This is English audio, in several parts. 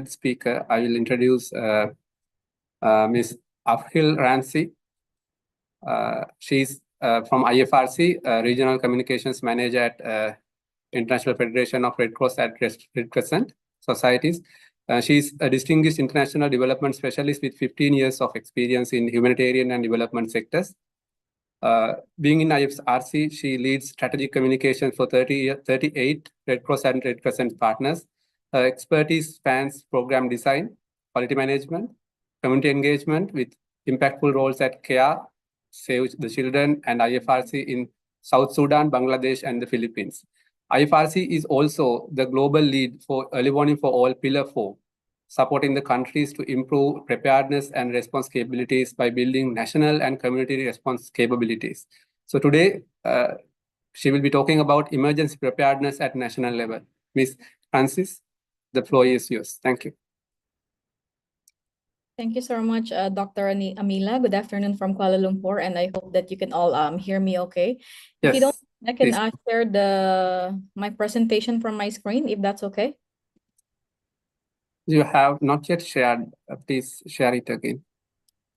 speaker, I will introduce Ms. Afhil Ramsey. She's from IFRC, Regional Communications Manager at International Federation of Red Cross and Red Crescent Societies. She's a distinguished international development specialist with 15 years of experience in humanitarian and development sectors. Being in IFRC, she leads strategic communication for 38 Red Cross and Red Crescent partners. Her expertise spans program design, quality management, community engagement with impactful roles at CARE, Save the Children, and IFRC in South Sudan, Bangladesh, and the Philippines. IFRC is also the global lead for early warning for all Pillar 4, supporting the countries to improve preparedness and response capabilities by building national and community response capabilities. So today, she will be talking about emergency preparedness at national level. Ms. Francis, the floor is yours. Thank you. Thank you so much, Dr. Amila. Good afternoon from Kuala Lumpur, and I hope that you can all hear me okay. Yes, if you don't, I can please. share my presentation from my screen, if that's okay. You have not yet shared. Please share it again.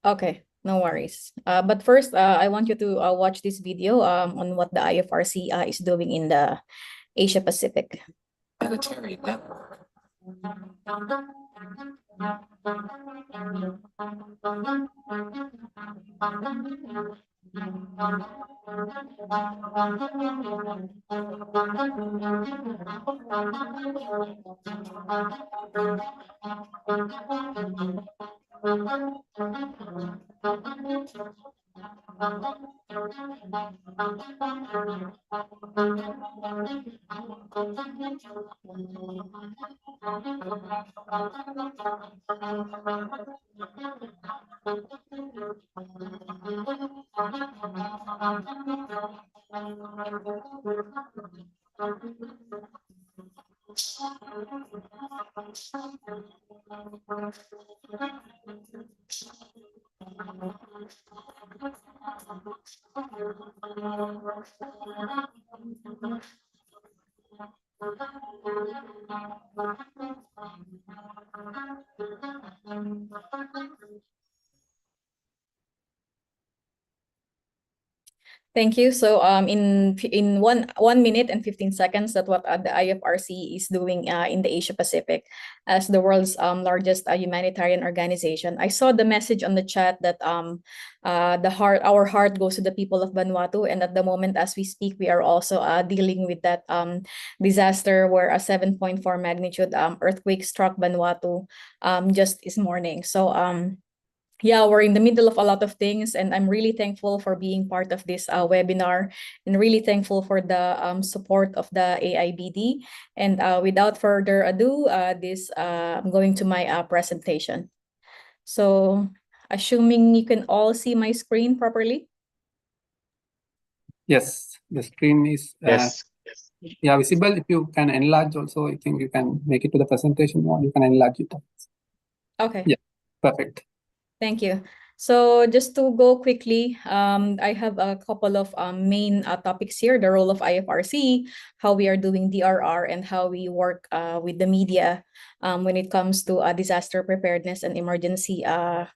Okay, no worries. But first, I want you to watch this video on what the IFRC is doing in the Asia Pacific. Military network. Thank you. So in 1 minute and 15 seconds, that's what the IFRC is doing in the Asia Pacific as the world's largest humanitarian organization. I saw the message on the chat that our heart goes to the people of Vanuatu, and at the moment as we speak, we are also dealing with that disaster where a 7.4 magnitude earthquake struck Vanuatu just this morning. So yeah, we're in the middle of a lot of things, and I'm really thankful for being part of this webinar, and really thankful for the support of the AIBD. And without further ado, I'm going to my presentation. So, assuming you can all see my screen properly? Yes, the screen is yeah, visible. If you can enlarge also, I think you can make it to the presentation mode. You can enlarge it. Okay. Yeah, perfect. Thank you. So just to go quickly, I have a couple of main topics here: the role of IFRC, how we are doing DRR, and how we work with the media when it comes to disaster preparedness and emergency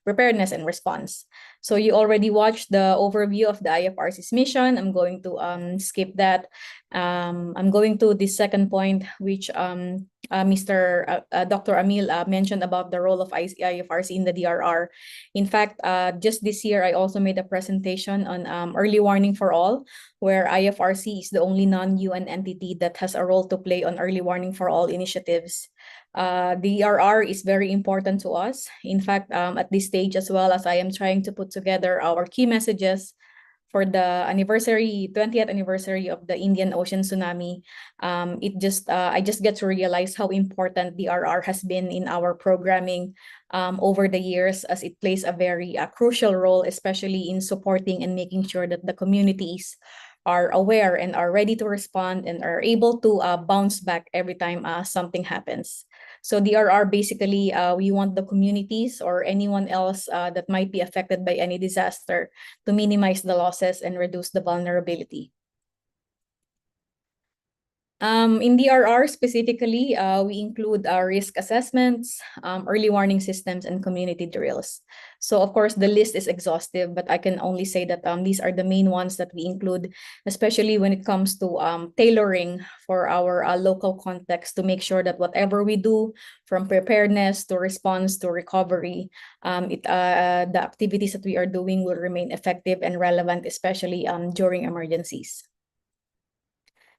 preparedness and response. So you already watched the overview of the IFRC's mission. I'm going to skip that. I'm going to the second point, which Dr. Amil mentioned about the role of IFRC in the DRR. In fact, just this year, I also made a presentation on early warning for all, where IFRC is the only non-UN entity that has a role to play on early warning for all initiatives. The DRR is very important to us. In fact, at this stage as well, as I am trying to put together our key messages for the 20th anniversary of the Indian Ocean tsunami, I just get to realize how important DRR has been in our programming over the years, as it plays a very crucial role, especially in supporting and making sure that the communities are aware and are ready to respond and are able to bounce back every time something happens. So DRR, basically, we want the communities or anyone else that might be affected by any disaster to minimize the losses and reduce the vulnerability. In DRR specifically, we include risk assessments, early warning systems, and community drills. So of course, the list is exhaustive, but I can only say that these are the main ones that we include, especially when it comes to tailoring for our local context to make sure that whatever we do, from preparedness to response to recovery, the activities that we are doing will remain effective and relevant, especially during emergencies.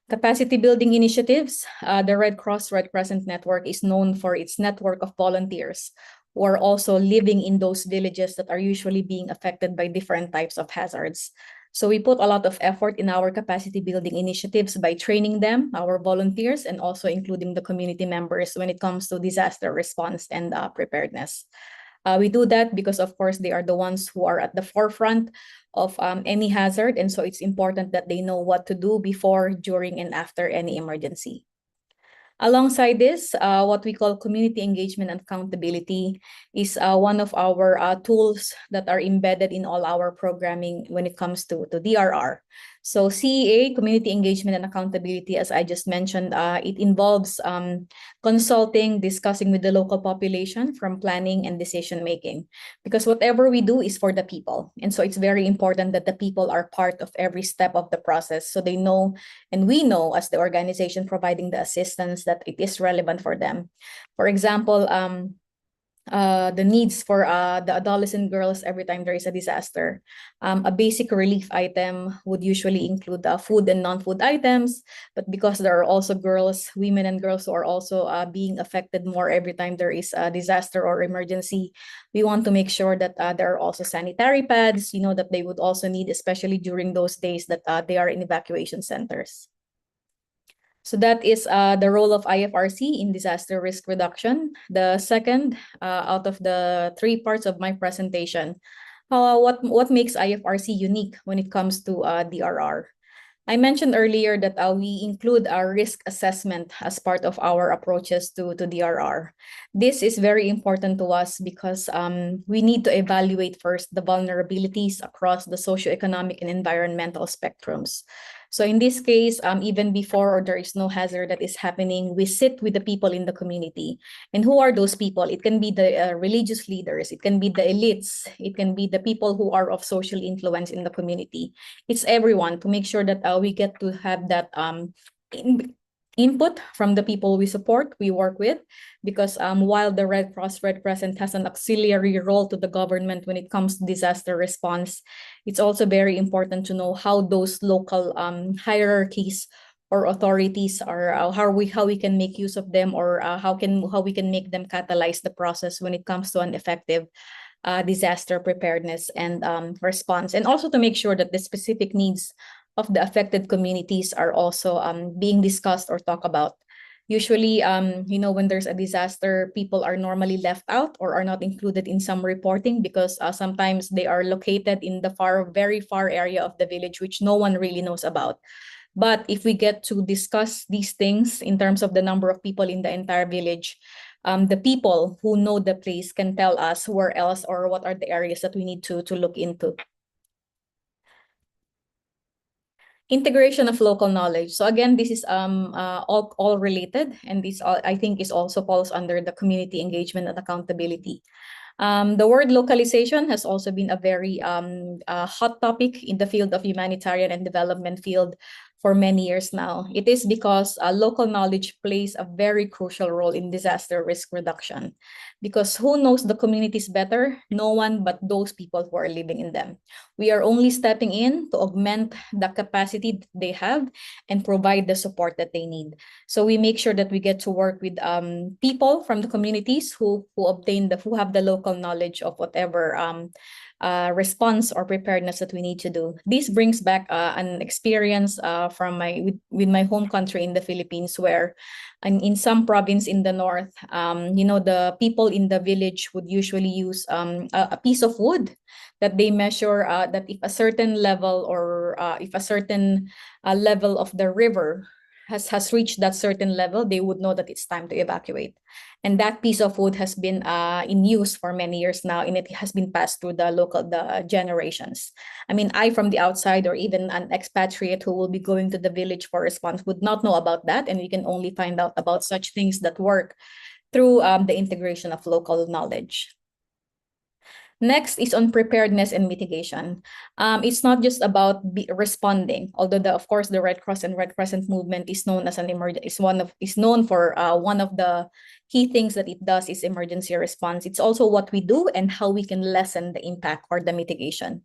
Capacity building initiatives. The Red Cross Red Crescent Network is known for its network of volunteers who are also living in those villages that are usually being affected by different types of hazards. So we put a lot of effort in our capacity building initiatives by training them, our volunteers, and also including the community members when it comes to disaster response and preparedness. We do that because, of course, they are the ones who are at the forefront of any hazard. And so it's important that they know what to do before, during, and after any emergency. Alongside this, what we call community engagement and accountability is one of our tools that are embedded in all our programming when it comes to DRR. So CEA, community engagement and accountability, as I just mentioned, it involves consulting, discussing with the local population from planning and decision making, because whatever we do is for the people. And so it's very important that the people are part of every step of the process, so they know, and we know as the organization providing the assistance, that it is relevant for them. For example, the needs for the adolescent girls every time there is a disaster. A basic relief item would usually include food and non-food items, but because there are also girls, women and girls who are also being affected more every time there is a disaster or emergency, we want to make sure that there are also sanitary pads, that they would also need, especially during those days that they are in evacuation centers. So that is the role of IFRC in disaster risk reduction. The second out of the three parts of my presentation, what makes IFRC unique when it comes to DRR? I mentioned earlier that we include our risk assessment as part of our approaches to DRR. This is very important to us because we need to evaluate first the vulnerabilities across the socioeconomic and environmental spectrums. So in this case, even before there is no hazard that is happening, we sit with the people in the community. And who are those people? It can be the religious leaders, it can be the elites, it can be the people who are of social influence in the community. It's everyone, to make sure that we get to have that input from the people we support, we work with, because while the Red Cross Red Crescent has an auxiliary role to the government when it comes to disaster response, it's also very important to know how those local hierarchies or authorities are, how we can make use of them, or how we can make them catalyze the process when it comes to an effective disaster preparedness and response, and also to make sure that the specific needs of the affected communities are also being discussed or talked about. Usually, when there's a disaster, people are normally left out or are not included in some reporting because sometimes they are located in the very far area of the village, which no one really knows about. But if we get to discuss these things in terms of the number of people in the entire village, the people who know the place can tell us where else or what are the areas that we need to look into. Integration of local knowledge. So again, this is all related, and this I think is also falls under the community engagement and accountability. The word localization has also been a very hot topic in the field of humanitarian and development field for many years now. It is because local knowledge plays a very crucial role in disaster risk reduction. Because who knows the communities better? No one but those people who are living in them. We are only stepping in to augment the capacity they have and provide the support that they need. So we make sure that we get to work with people from the communities who have the local knowledge of whatever response or preparedness that we need to do. This brings back an experience from with my home country in the Philippines, where in some province in the north, the people in the village would usually use a piece of wood that they measure that if a certain level or if a certain level of the river has reached that certain level, they would know that it's time to evacuate. And that piece of wood has been in use for many years now, and it has been passed through the generations. I mean, I from the outside, or even an expatriate who will be going to the village for response, would not know about that, and we can only find out about such things that work through the integration of local knowledge. Next is on preparedness and mitigation. It's not just about responding, although of course the Red Cross and Red Crescent movement is known as is known for one of the key things that it does is emergency response. It's also what we do and how we can lessen the impact or the mitigation.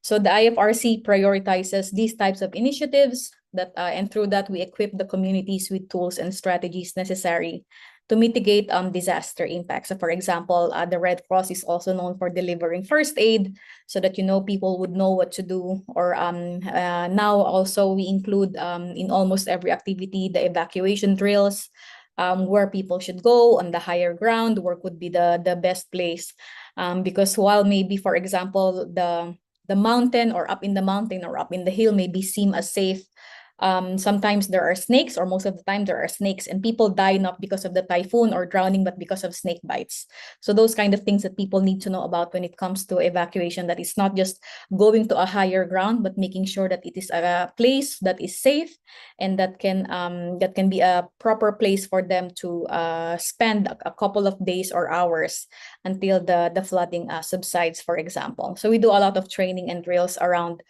So the IFRC prioritizes these types of initiatives and through that we equip the communities with tools and strategies necessary to mitigate disaster impacts. So for example, the Red Cross is also known for delivering first aid so that people would know what to do. Or now also we include in almost every activity the evacuation drills, where people should go on the higher ground, where could be the best place. Because while maybe, for example, the mountain or up in the mountain or up in the hill maybe seem as safe, sometimes there are snakes, or most of the time there are snakes, and people die not because of the typhoon or drowning, but because of snake bites. So those kind of things that people need to know about when it comes to evacuation, that it's not just going to a higher ground, but making sure that it is a place that is safe and that can be a proper place for them to spend a couple of days or hours until the flooding subsides, for example. So we do a lot of training and drills around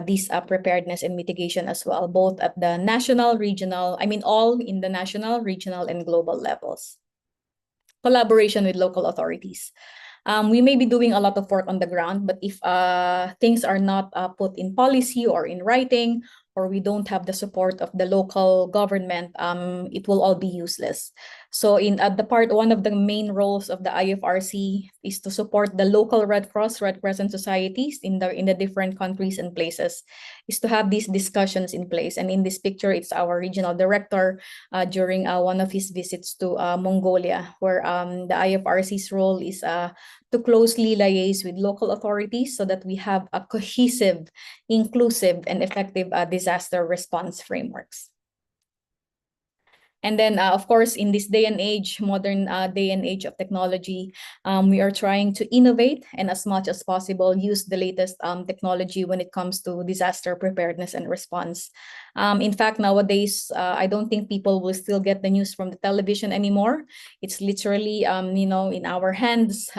these preparedness and mitigation as well, both at the national, regional, all in the national, regional, and global levels. Collaboration with local authorities. We may be doing a lot of work on the ground, but if things are not put in policy or in writing, or we don't have the support of the local government, it will all be useless. So one of the main roles of the IFRC is to support the local Red Cross, Red Crescent societies in the different countries and places, is to have these discussions in place. And in this picture, it's our regional director during one of his visits to Mongolia, where the IFRC's role is to closely liaise with local authorities so that we have a cohesive, inclusive, and effective disaster response frameworks. And then, of course, in this day and age, modern day and age of technology, we are trying to innovate and as much as possible use the latest technology when it comes to disaster preparedness and response. In fact, nowadays, I don't think people will still get the news from the television anymore. It's literally, in our hands.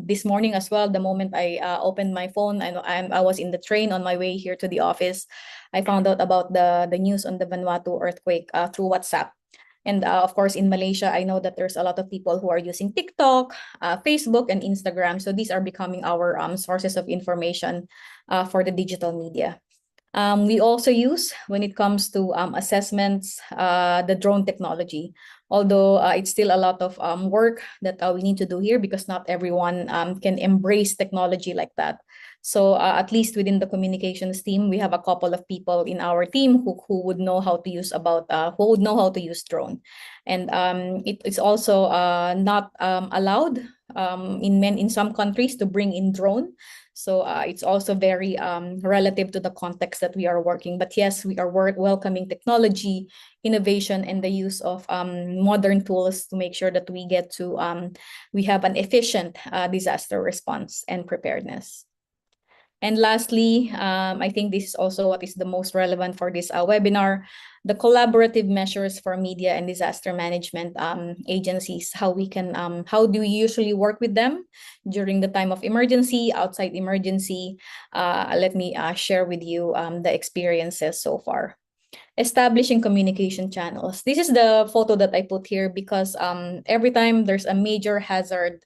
This morning as well, the moment I opened my phone, I was in the train on my way here to the office, I found out about the news on the Vanuatu earthquake through WhatsApp. And of course, in Malaysia, I know that there's a lot of people who are using TikTok, Facebook, and Instagram. So these are becoming our sources of information for the digital media. We also use, when it comes to assessments, the drone technology. Although it's still a lot of work that we need to do here, because not everyone can embrace technology like that. So at least within the communications team, we have a couple of people in our team who would know how to use drone. And it's also not allowed in some countries to bring in drone. So it's also very relative to the context that we are working. But yes, we are welcoming technology, innovation, and the use of modern tools to make sure that we have an efficient disaster response and preparedness. And lastly, I think this is also what is the most relevant for this webinar, the collaborative measures for media and disaster management agencies, how do we usually work with them during the time of emergency, outside emergency. Let me share with you the experiences so far. Establishing communication channels. This is the photo that I put here because every time there's a major hazard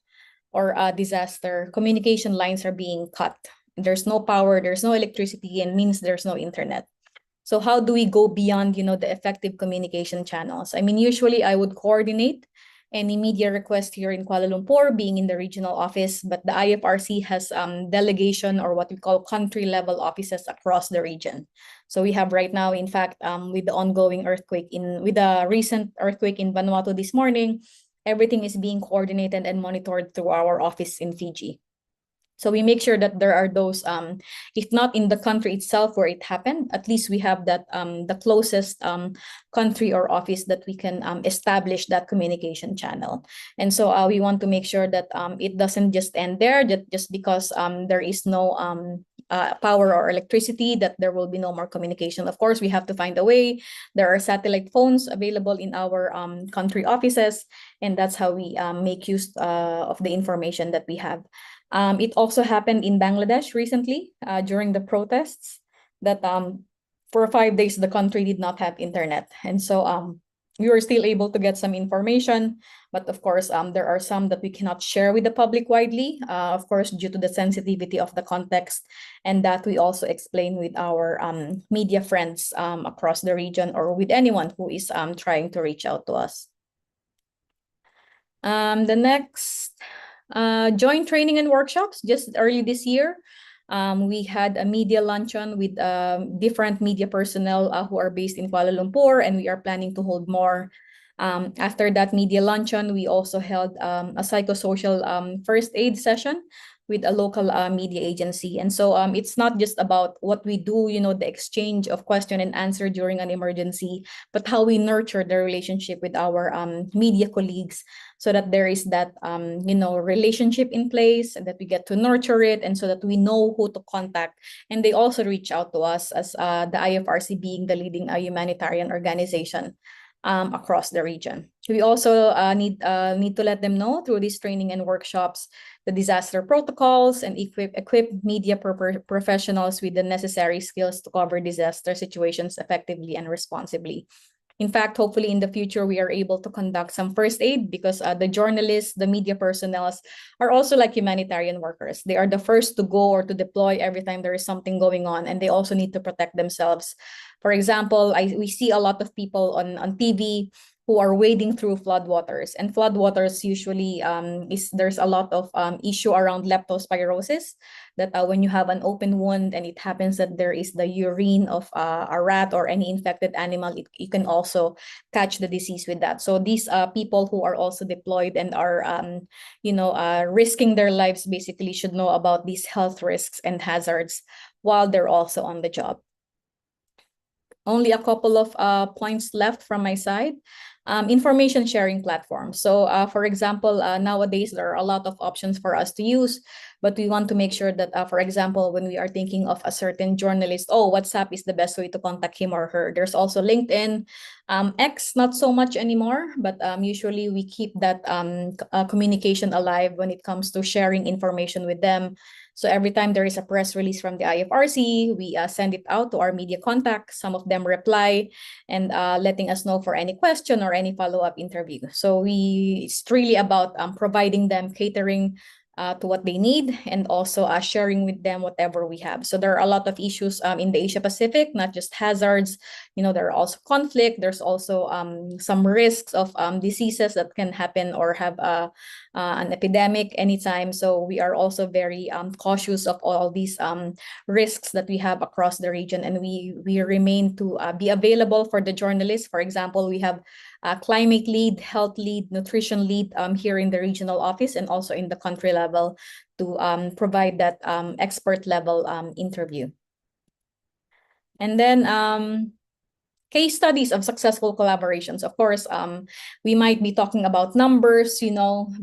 or a disaster, communication lines are being cut. There's no power, there's no electricity, and means there's no internet. So how do we go beyond, the effective communication channels? Usually I would coordinate any media request here in Kuala Lumpur, being in the regional office, but the IFRC has delegation, or what we call country level offices across the region. So we have right now, in fact, with the ongoing with the recent earthquake in Vanuatu this morning, everything is being coordinated and monitored through our office in Fiji. So we make sure that there are those, if not in the country itself where it happened, at least we have that the closest country or office that we can establish that communication channel. And so we want to make sure that it doesn't just end there, just because there is no power or electricity, that there will be no more communication. Of course, we have to find a way. There are satellite phones available in our country offices, and that's how we make use of the information that we have. It also happened in Bangladesh recently during the protests that for 5 days the country did not have internet. And so we were still able to get some information, but of course there are some that we cannot share with the public widely, of course, due to the sensitivity of the context, and that we also explain with our media friends across the region, or with anyone who is trying to reach out to us. The next, joint training and workshops. Just early this year, we had a media luncheon with different media personnel who are based in Kuala Lumpur, and we are planning to hold more. After that media luncheon, we also held a psychosocial first aid session with a local media agency. And so it's not just about what we do, the exchange of question and answer during an emergency, but how we nurture the relationship with our media colleagues, so that there is that relationship in place, and that we get to nurture it, and so that we know who to contact. And they also reach out to us as the IFRC being the leading humanitarian organization across the region. We also need to let them know through these training and workshops the disaster protocols, and equip media professionals with the necessary skills to cover disaster situations effectively and responsibly. In fact, hopefully in the future, we are able to conduct some first aid, because the journalists, the media personnel are also like humanitarian workers. They are the first to go or to deploy every time there is something going on, and they also need to protect themselves. For example, we see a lot of people on TV who are wading through floodwaters, and floodwaters usually there's a lot of issue around leptospirosis, that when you have an open wound and it happens that there is the urine of a rat or any infected animal, you can also catch the disease with that. So these people who are also deployed and are risking their lives basically should know about these health risks and hazards while they're also on the job. Only a couple of points left from my side. Information sharing platforms. So for example, nowadays there are a lot of options for us to use, but we want to make sure that, for example, when we are thinking of a certain journalist, WhatsApp is the best way to contact him or her. There's also LinkedIn, X, not so much anymore, but usually we keep that communication alive when it comes to sharing information with them. So every time there is a press release from the IFRC, we send it out to our media contacts. Some of them reply and letting us know for any question or any follow-up interview. So it's really about providing them, catering to what they need, and also sharing with them whatever we have. So there are a lot of issues in the Asia Pacific, not just hazards. There are also conflict. There's also some risks of diseases that can happen or have an epidemic anytime. So we are also very cautious of all these risks that we have across the region, and we remain to be available for the journalists. For example, we have climate lead, health lead, nutrition lead here in the regional office and also in the country level to provide that expert level interview. And then case studies of successful collaborations. Of course, we might be talking about numbers,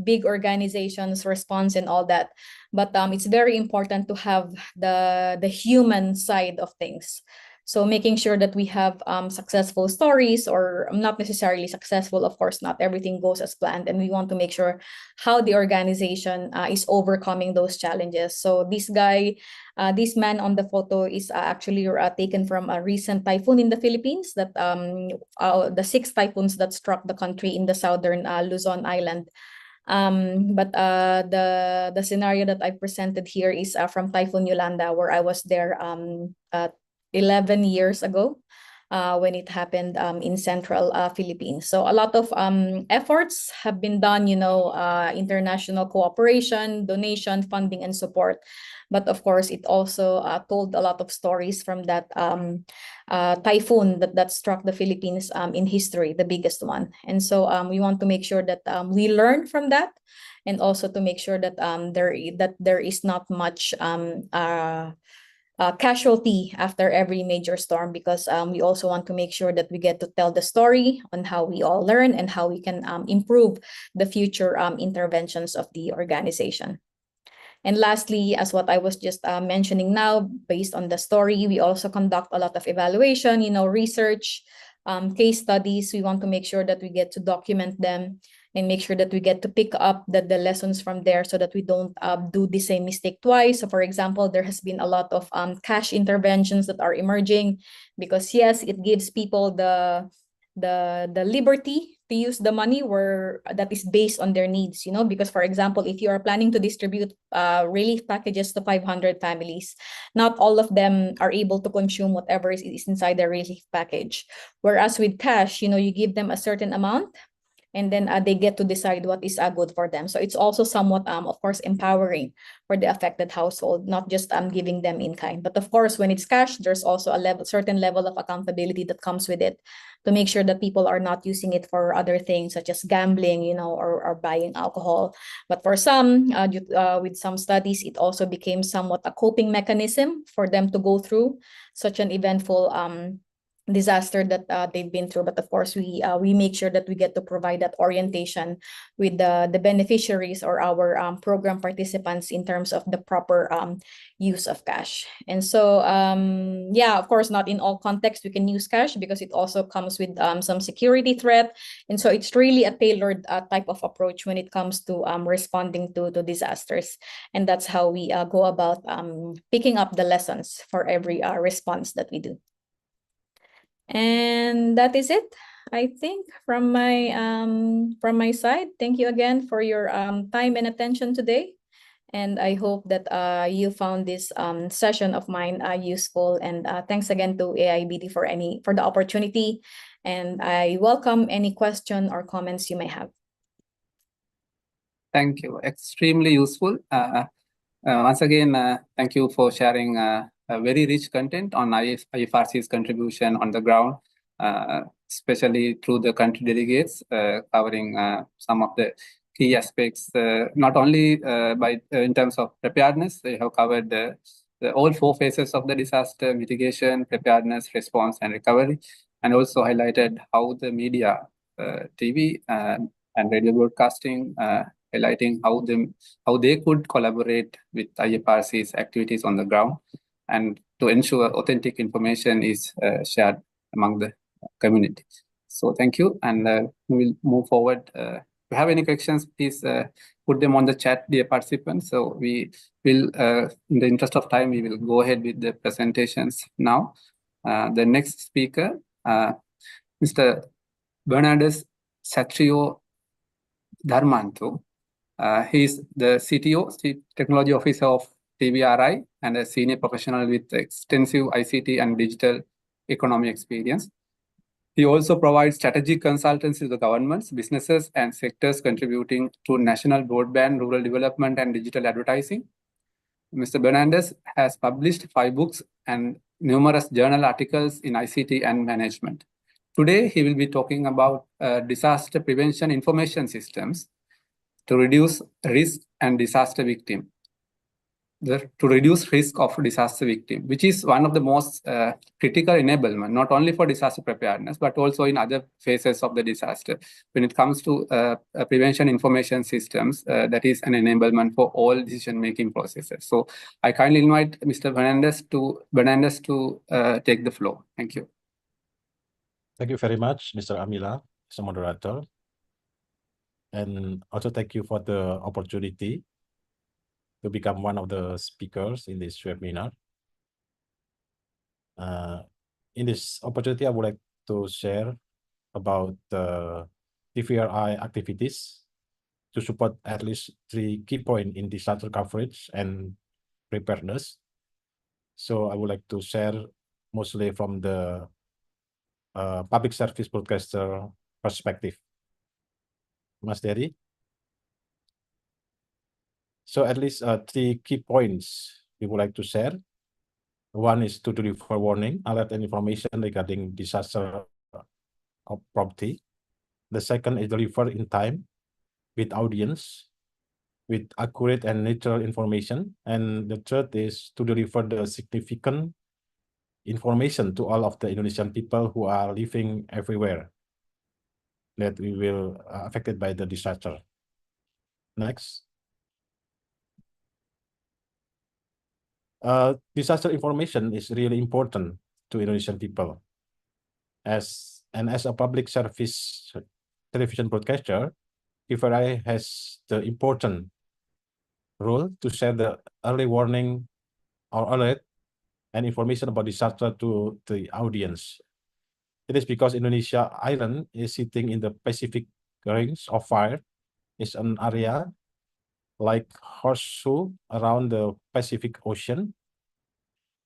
big organizations, response and all that. But it's very important to have the human side of things. So making sure that we have successful stories, or not necessarily successful, of course, not everything goes as planned. And we want to make sure how the organization is overcoming those challenges. So this man on the photo is actually taken from a recent typhoon in the Philippines, that the 6 typhoons that struck the country in the southern Luzon Island. But the scenario that I presented here is from Typhoon Yolanda, where I was there 11 years ago. when it happened in central Philippines. So a lot of efforts have been done, international cooperation, donation, funding, and support. But of course, it also told a lot of stories from that typhoon that struck the Philippines in history, the biggest one. And so we want to make sure that we learn from that, and also to make sure that there is not much casualty after every major storm, because we also want to make sure that we get to tell the story on how we all learn and how we can improve the future interventions of the organization. And lastly, as what I was just mentioning now, based on the story, we also conduct a lot of evaluation, research, case studies. We want to make sure that we get to document them and make sure that we get to pick up the lessons from there, so that we don't do the same mistake twice. So for example, there has been a lot of cash interventions that are emerging, because yes, it gives people the liberty to use the money where that is based on their needs, because for example, if you are planning to distribute relief packages to 500 families, not all of them are able to consume whatever is inside the relief package. Whereas with cash, you give them a certain amount, and then they get to decide what is good for them. So it's also somewhat, of course, empowering for the affected household, not just giving them in kind. But of course, when it's cash, there's also a certain level of accountability that comes with it, to make sure that people are not using it for other things such as gambling, or buying alcohol. But for some, with some studies, it also became somewhat a coping mechanism for them to go through such an eventful disaster that they've been through. But of course, we make sure that we get to provide that orientation with the beneficiaries or our program participants in terms of the proper use of cash. And so yeah, of course, not in all contexts we can use cash, because it also comes with some security threat. And so it's really a tailored type of approach when it comes to responding to disasters. And that's how we go about picking up the lessons for every response that we do. And that is it, I think, from my side. Thank you again for your time and attention today. And I hope that you found this session of mine useful. And thanks again to AIBD for the opportunity. And I welcome any question or comments you may have. Thank you. Extremely useful. Once again, thank you for sharing a very rich content on IFRC's contribution on the ground, especially through the country delegates, covering some of the key aspects, not only in terms of preparedness. They have covered all 4 phases of the disaster: mitigation, preparedness, response, and recovery, and also highlighted how the media, TV and radio broadcasting, highlighting how they could collaborate with IFRC's activities on the ground, and to ensure authentic information is shared among the community. So thank you, and we will move forward. If you have any questions, please put them on the chat, dear participants. So we will, in the interest of time, we will go ahead with the presentations now. The next speaker, Mr. Bernardes Satrio Dharmanto. He is the CTO, Chief Technology Officer of TBRI, and a senior professional with extensive ICT and digital economy experience. He also provides strategic consultancy to the governments, businesses, and sectors contributing to national broadband, rural development, and digital advertising. Mr. Bernardes has published 5 books and numerous journal articles in ICT and management. Today, he will be talking about disaster prevention information systems to reduce risk and disaster victim. To reduce risk of disaster victim, which is one of the most critical enablement, not only for disaster preparedness, but also in other phases of the disaster. When it comes to prevention information systems, that is an enablement for all decision-making processes. So I kindly invite Mr. Bernardes to take the floor. Thank you. Thank you very much, Mr. Amila, Mr. Moderator. And also thank you for the opportunity to become one of the speakers in this webinar. In this opportunity, I would like to share about the TVRI activities to support at least 3 key points in disaster coverage and preparedness. So I would like to share mostly from the public service broadcaster perspective. Mas Dery? So at least 3 key points we would like to share. One is to deliver warning, alert, and information regarding disaster of property. The second is deliver in time with audience, with accurate and neutral information. And the third is to deliver the significant information to all of the Indonesian people who are living everywhere that we will affected by the disaster. Next. Disaster information is really important to Indonesian people. As a public service television broadcaster, TVRI has the important role to share the early warning or alert and information about disaster to the audience. It is because Indonesia Island is sitting in the Pacific Rings of Fire. It's an area like horseshoe around the Pacific Ocean,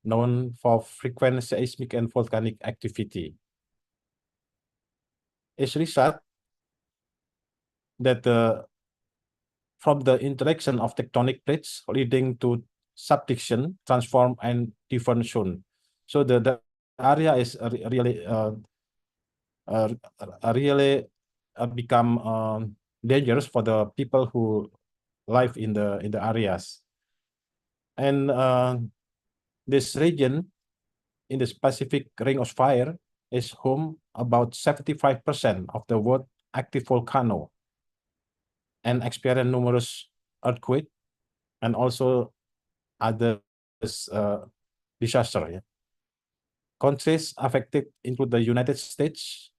known for frequent seismic and volcanic activity. It's research that from the interaction of tectonic plates leading to subduction, transform, and different zone. So the area is really become dangerous for the people who live in the areas. And this region in the Pacific Ring of Fire is home about 75% of the world active volcano and experience numerous earthquake and also other disaster. Yeah. Countries affected include the United States,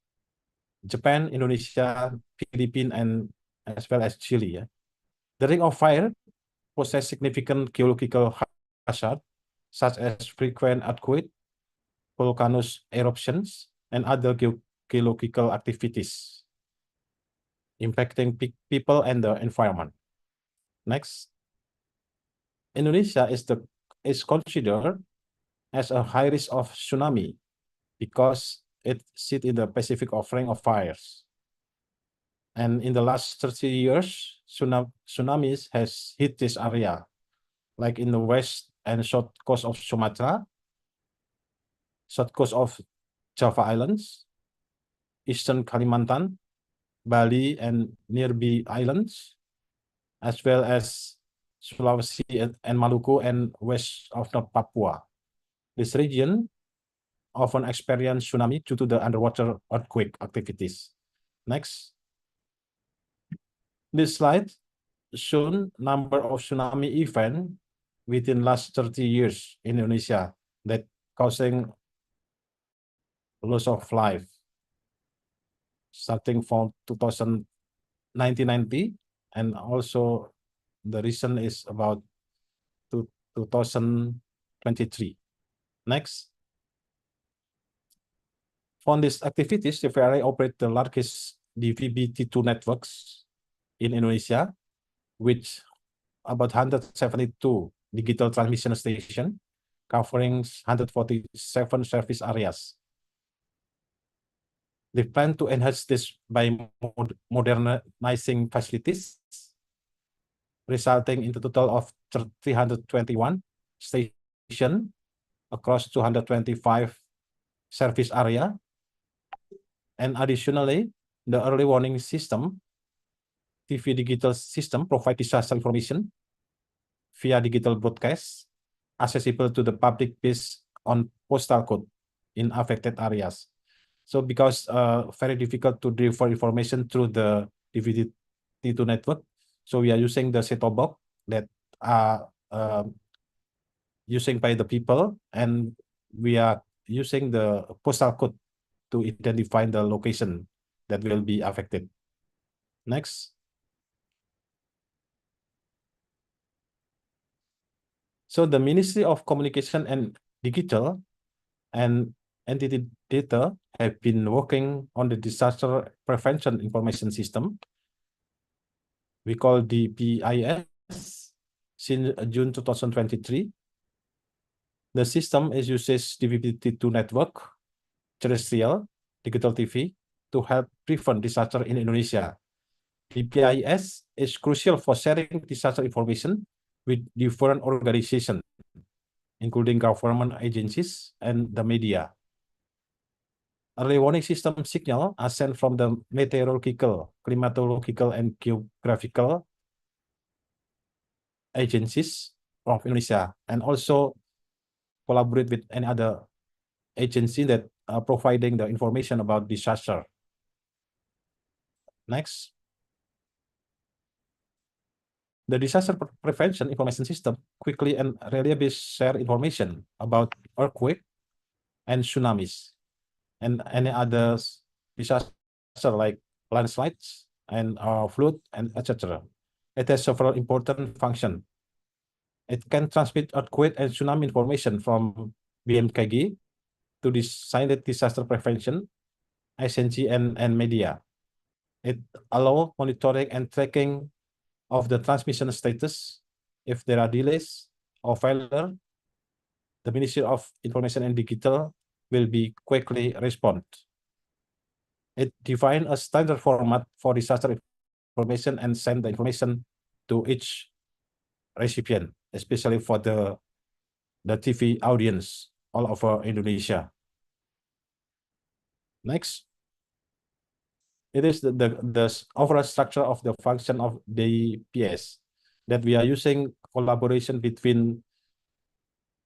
Japan, Indonesia, Philippines, and as well as Chile. Yeah. The Ring of Fire possess significant geological hazard, such as frequent earthquake, volcanoes eruptions, and other geological activities impacting people and the environment. Next. Indonesia is considered as a high risk of tsunami because it sits in the Pacific Ring of Fires. And in the last 30 years, tsunamis has hit this area, like in the west and south coast of Sumatra, south coast of Java Islands, eastern Kalimantan, Bali, and nearby islands, as well as Sulawesi and Maluku and west of North Papua. This region often experience tsunami due to the underwater earthquake activities. Next. This slide shows number of tsunami events within last 30 years in Indonesia that causing loss of life, starting from 1990, and also the recent is about 2023. Next. For these activities, TVRI operate the largest DVB-T2 networks in Indonesia, with about 172 digital transmission stations covering 147 service areas. They plan to enhance this by modernizing facilities, resulting in a total of 321 stations across 225 service area. And additionally, the early warning system, TV digital system, provide disaster information via digital broadcast accessible to the public based on postal code in affected areas. So because very difficult to deliver information through the DVD-T2 network, so we are using the set-top box that are using by the people, and we are using the postal code to identify the location that will be affected. Next. So the Ministry of Communication and Digital and Entity Data have been working on the Disaster Prevention Information System, we call DPIS, since June 2023. The system uses DVB-T2 network, terrestrial, digital TV to help prevent disaster in Indonesia. DPIS is crucial for sharing disaster information with different organizations, including government agencies and the media. Early warning system signal are sent from the meteorological, climatological, and geographical agencies of Indonesia, and also collaborate with any other agency that are providing the information about disaster. Next. The disaster prevention information system quickly and reliably share information about earthquake and tsunamis and any other disaster like landslides and flood and etc. It has several important functions. It can transmit earthquake and tsunami information from BMKG to designated disaster prevention, SNG and media. It allows monitoring and tracking of the transmission status. If there are delays or failure, the Ministry of Information and Digital will be quickly respond. It defines a standard format for disaster information and send the information to each recipient, especially for the TV audience all over Indonesia. Next. It is the overall structure of the function of the PS that we are using collaboration between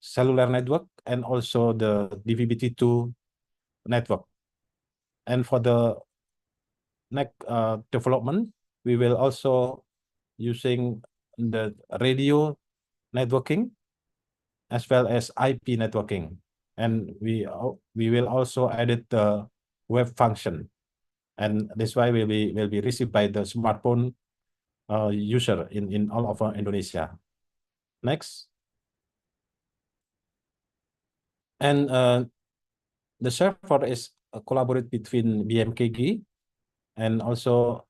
cellular network and also the DVB-T2 network. And for the next development, we will also using the radio networking as well as IP networking. And we will also add the web function. And this way will be received by the smartphone user in all over Indonesia. Next. And the server is collaborate between BMKG and also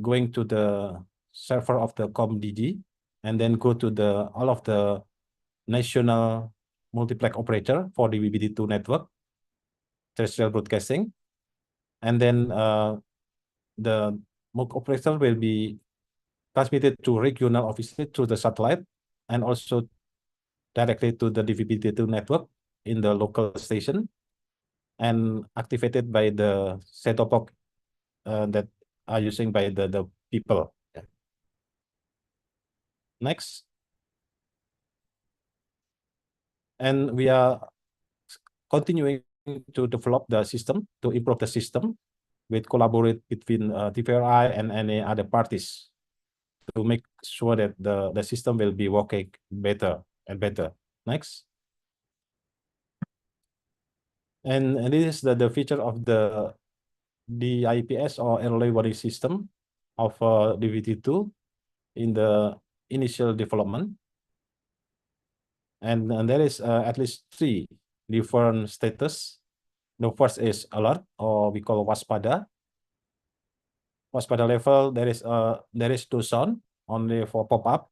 going to the server of the ComDD and then go to the all of the national multiplex operator for the DVB-T2 network, terrestrial broadcasting. And then the MOOC operator will be transmitted to regional offices through the satellite and also directly to the DVB-T2 network in the local station and activated by the set-top box that are using by the people. Next. And we are continuing to develop the system, to improve the system with collaborate between TVRI and any other parties to make sure that the system will be working better and better. Next. And this is the feature of the IPS or early warning system of DVB-T2 in the initial development. And there is at least 3 different status. The first is alert, or we call waspada. Waspada level, there is no sound, only for pop-up,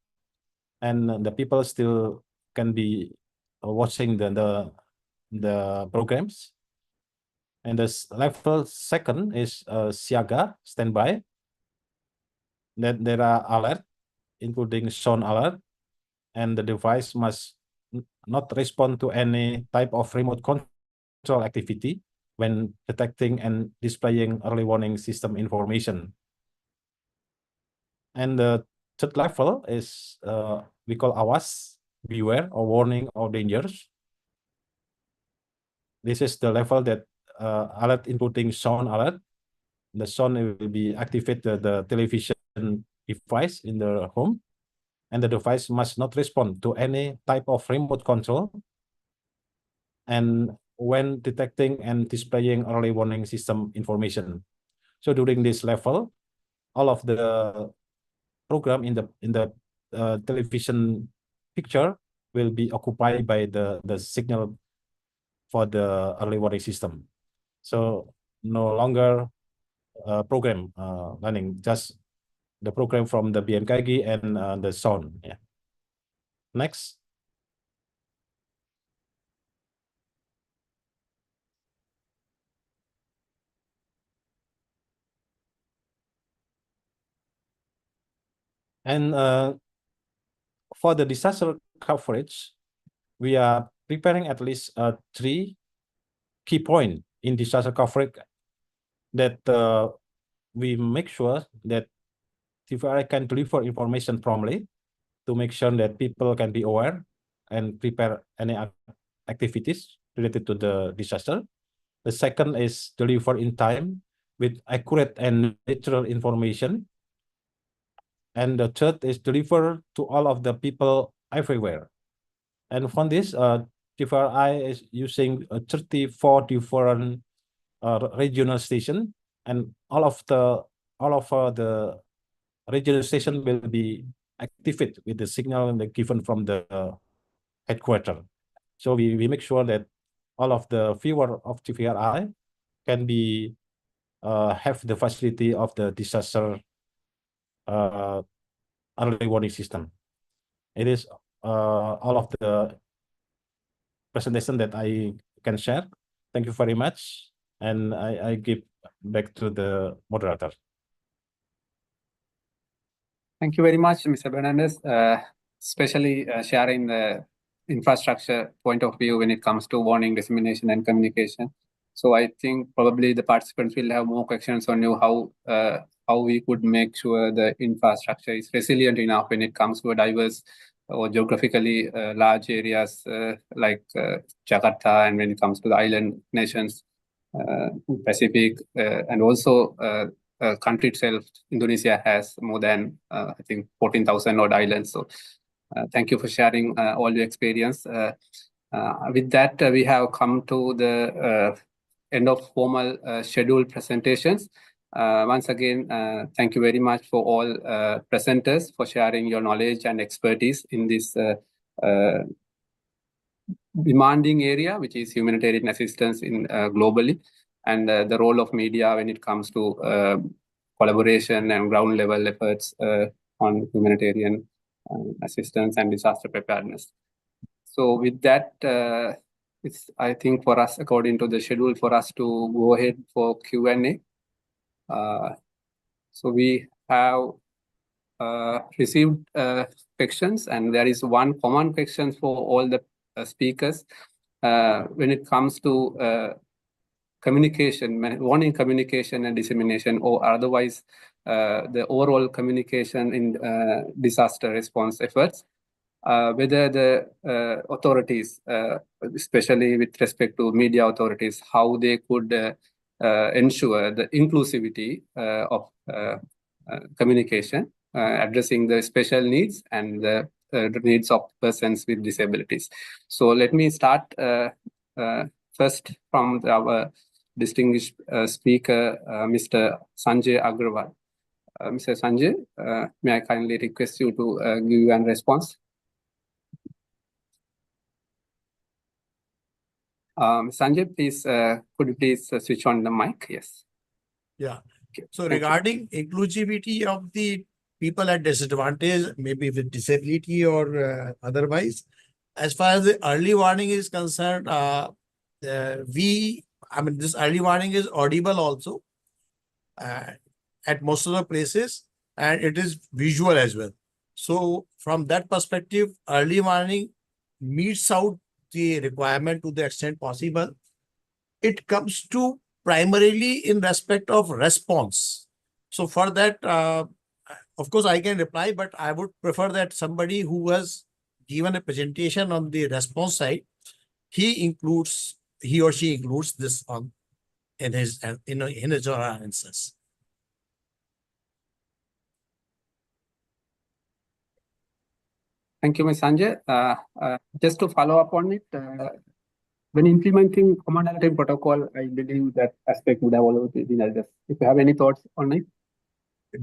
and the people still can be watching the programs. And this level second is siaga, standby. That there are alert, including sound alert, and the device must not respond to any type of remote control activity when detecting and displaying early warning system information. And the third level is we call awas, beware, or warning or dangers. This is the level that alert including sound alert. The sound will be activated the television device in the home, and the device must not respond to any type of remote control. And when detecting and displaying early warning system information. So during this level, all of the program in the television picture will be occupied by the signal for the early warning system. So no longer program running, just the program from the BMKG and the sound. Yeah. Next. And for the disaster coverage, we are preparing at least 3 key points in disaster coverage that we make sure that TVRI can deliver information promptly to make sure that people can be aware and prepare any activities related to the disaster. The second is deliver in time with accurate and natural information. And the third is deliver to all of the people everywhere. And from this, TVRI is using 34 different regional station, and all of the regional station will be activated with the signal given from the headquarters. So we make sure that all of the viewer of TVRI can be have the facility of the disaster early warning system. It is all of the presentation that I can share. Thank you very much, and I give back to the moderator. Thank you very much, Mr. Fernandez, especially sharing the infrastructure point of view when it comes to warning, dissemination, and communication. So I think probably the participants will have more questions on you how we could make sure the infrastructure is resilient enough when it comes to a diverse or geographically large areas like Jakarta, and when it comes to the island nations, Pacific, and also country itself, Indonesia has more than I think 14,000 odd islands. So thank you for sharing all your experience. With that, we have come to the end of formal scheduled presentations. Once again, thank you very much for all presenters for sharing your knowledge and expertise in this demanding area, which is humanitarian assistance in globally, and the role of media when it comes to collaboration and ground level efforts on humanitarian assistance and disaster preparedness. So with that, it's, I think, for us, according to the schedule, for us to go ahead for Q&A. So we have received questions, and there is one common question for all the speakers when it comes to communication, warning communication and dissemination, or otherwise the overall communication in disaster response efforts, whether the authorities, especially with respect to media authorities, how they could ensure the inclusivity of communication, addressing the special needs and the needs of persons with disabilities. So let me start first from our distinguished speaker, Mr. Sanjay Agrawal. Mr. Sanjay, may I kindly request you to give you a response? Sanjay, please, could you please switch on the mic? Yes. Yeah. Okay. So Thank you. regarding inclusivity of the people at disadvantage, maybe with disability or otherwise, as far as the early warning is concerned, this early warning is audible also at most of the places, and it is visual as well. So from that perspective, early warning meets out the requirement to the extent possible. It comes to primarily in respect of response. So for that, of course, I can reply, but I would prefer that somebody who has given a presentation on the response side, he or she includes this on in his or her answers. Thank you, Ms. Sanjay. Just to follow up on it, when implementing command alerting protocol, I believe that aspect would have already been addressed. If you have any thoughts on it,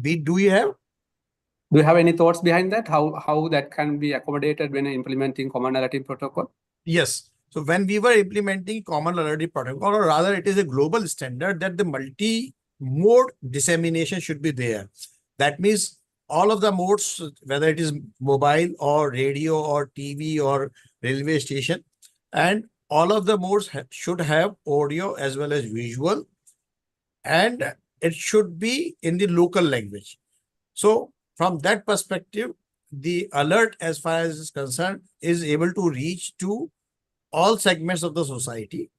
Do you have any thoughts behind that? How that can be accommodated when implementing command alerting protocol? Yes. So when we were implementing common alerting protocol, or rather it is a global standard that the multi-mode dissemination should be there. That means all of the modes, whether it is mobile or radio or TV or railway station, and all of the modes should have audio as well as visual, and it should be in the local language. So from that perspective, the alert, as far as is concerned, is able to reach to all segments of the society.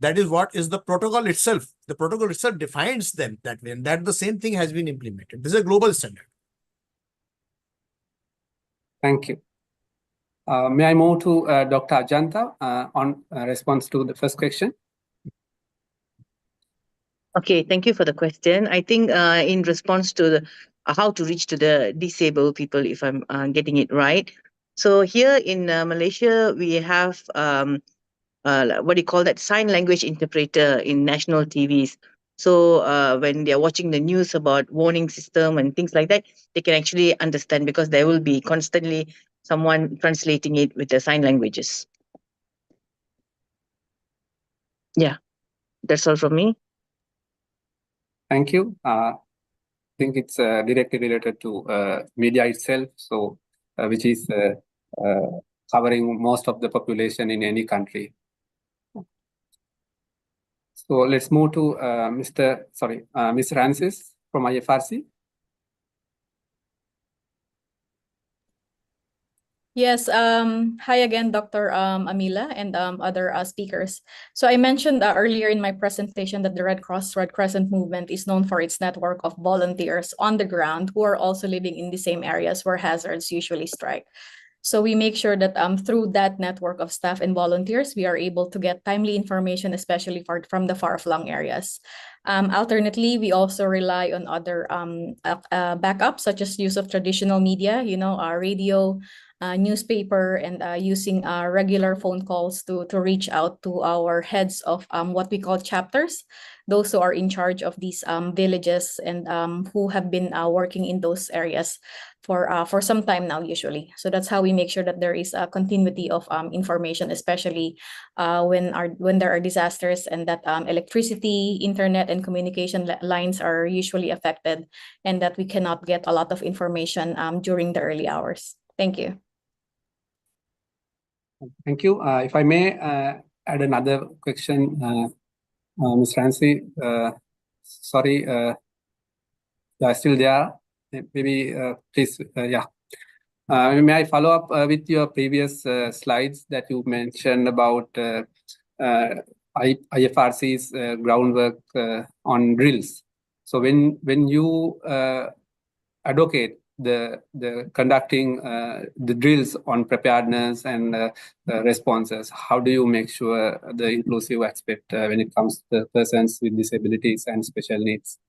That is what is the protocol itself. The protocol itself defines them that way, and that the same thing has been implemented. This is a global standard. Thank you. May I move to Dr. Ajanta on response to the first question? Okay, thank you for the question. I think in response to the how to reach to the disabled people, if I'm getting it right. So here in Malaysia, we have what do you call that, sign language interpreter in national TVs. So when they're watching the news about warning system and things like that, they can actually understand because there will be constantly someone translating it with the sign languages. Yeah, that's all from me. Thank you. I think it's directly related to media itself, so which is covering most of the population in any country. So let's move to Ms. Francis from IFRC. Yes, hi again, Dr. Amila and other speakers. So I mentioned earlier in my presentation that the Red Cross Red Crescent movement is known for its network of volunteers on the ground who are also living in the same areas where hazards usually strike. So we make sure that through that network of staff and volunteers, we are able to get timely information, especially from the far-flung areas. Alternately, we also rely on other backups, such as use of traditional media, radio, newspaper, and using regular phone calls to reach out to our heads of what we call chapters, those who are in charge of these villages and who have been working in those areas for some time now, usually. So that's how we make sure that there is a continuity of information, especially when there are disasters and that electricity, internet, and communication lines are usually affected, and that we cannot get a lot of information during the early hours. Thank you. Thank you. If I may add another question, Ms. Francis, sorry, you are still there. Maybe please, yeah. May I follow up with your previous slides that you mentioned about IFRC's groundwork on drills. So when you advocate the conducting the drills on preparedness and responses, how do you make sure the inclusive aspect when it comes to persons with disabilities and special needs?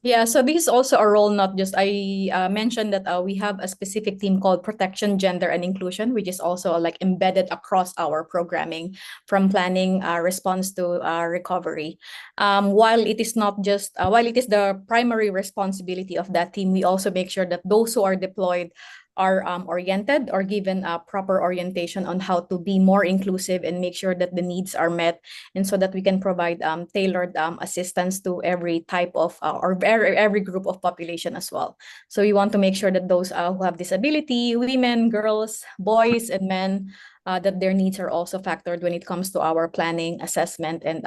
Yeah, so this is also a role, not just, I mentioned that we have a specific team called Protection, Gender, and Inclusion, which is also like embedded across our programming, from planning, response to recovery. While it is not just, while it is the primary responsibility of that team, we also make sure that those who are deployed are oriented or given a proper orientation on how to be more inclusive and make sure that the needs are met, and so that we can provide tailored assistance to every type of or every group of population as well. So we want to make sure that those who have disability, women, girls, boys, and men, that their needs are also factored when it comes to our planning, assessment, and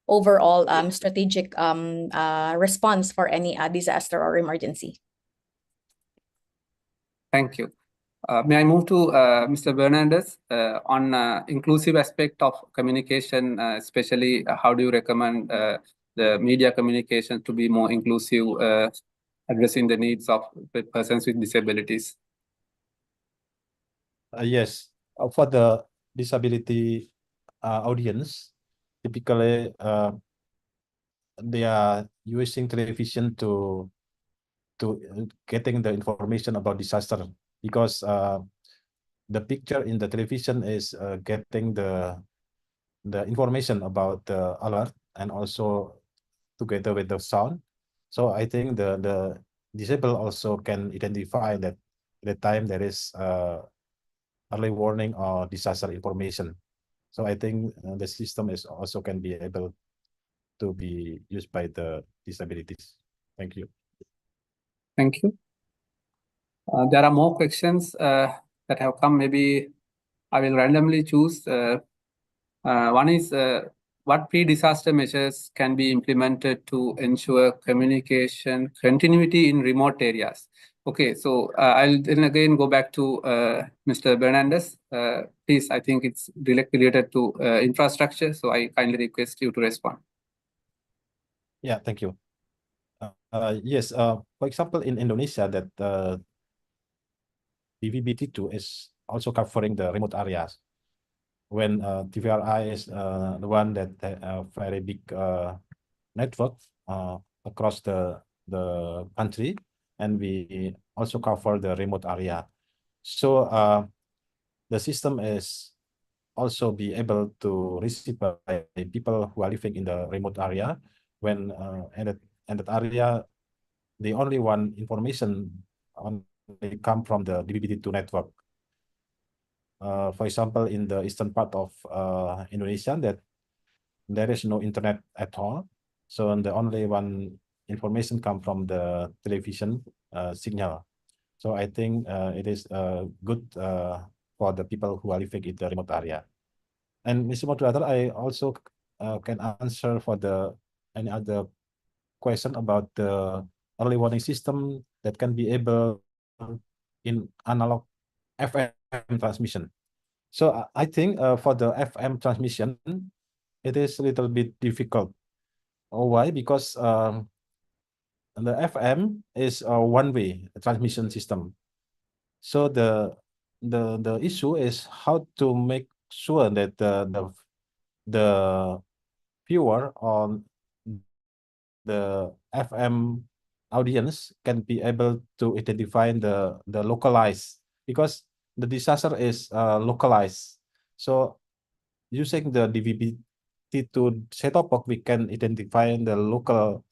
overall strategic response for any disaster or emergency. Thank you. May I move to Mr. Bernardes on inclusive aspect of communication, especially how do you recommend the media communication to be more inclusive, addressing the needs of persons with disabilities? Yes, for the disability audience, typically they are using television to getting the information about disaster, because the picture in the television is getting the information about the alert and also together with the sound. So I think the disabled also can identify that at the time there is early warning or disaster information. So I think the system is also can be able to be used by the disabilities. Thank you. Thank you. There are more questions that have come. Maybe I will randomly choose. One is what pre-disaster measures can be implemented to ensure communication continuity in remote areas? Okay, so I'll then again go back to Mr. Bernandes. Please, I think it's related to infrastructure, so I kindly request you to respond. Yeah, thank you. Yes, for example, in Indonesia, that DVB-T2 is also covering the remote areas. When TVRI is the one that very big network across the country, and we also cover the remote area. So the system is also be able to receive by people who are living in the remote area. When in that area, the only one information only come from the DVB-T2 network. For example, in the eastern part of Indonesia, that there is no internet at all. So the only one information come from the television signal. So I think it is good for the people who are living in the remote area. And Mr. Moderator, I also can answer for the any other question about the early warning system that can be able in analog FM transmission. So I think for the FM transmission, it is a little bit difficult. Why? Because the FM is a one-way transmission system. So the issue is how to make sure that the viewer on the FM audience can be able to identify the localized, because the disaster is localized. So using the DVB-T2 set-top box, we can identify the local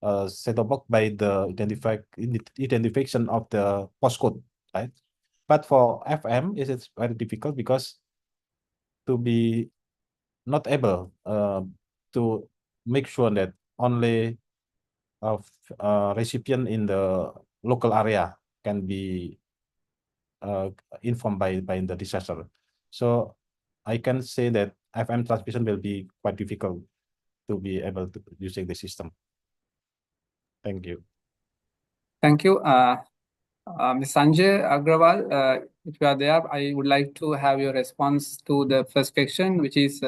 set-top box by the identification of the postcode, right? But for FM, it is very difficult because to be not able to make sure that only recipient in the local area can be informed by the disaster. So I can say that FM transmission will be quite difficult to be able to using the system. Thank you. Thank you. Ms. Sanjay Agrawal, if you are there, I would like to have your response to the first question, which is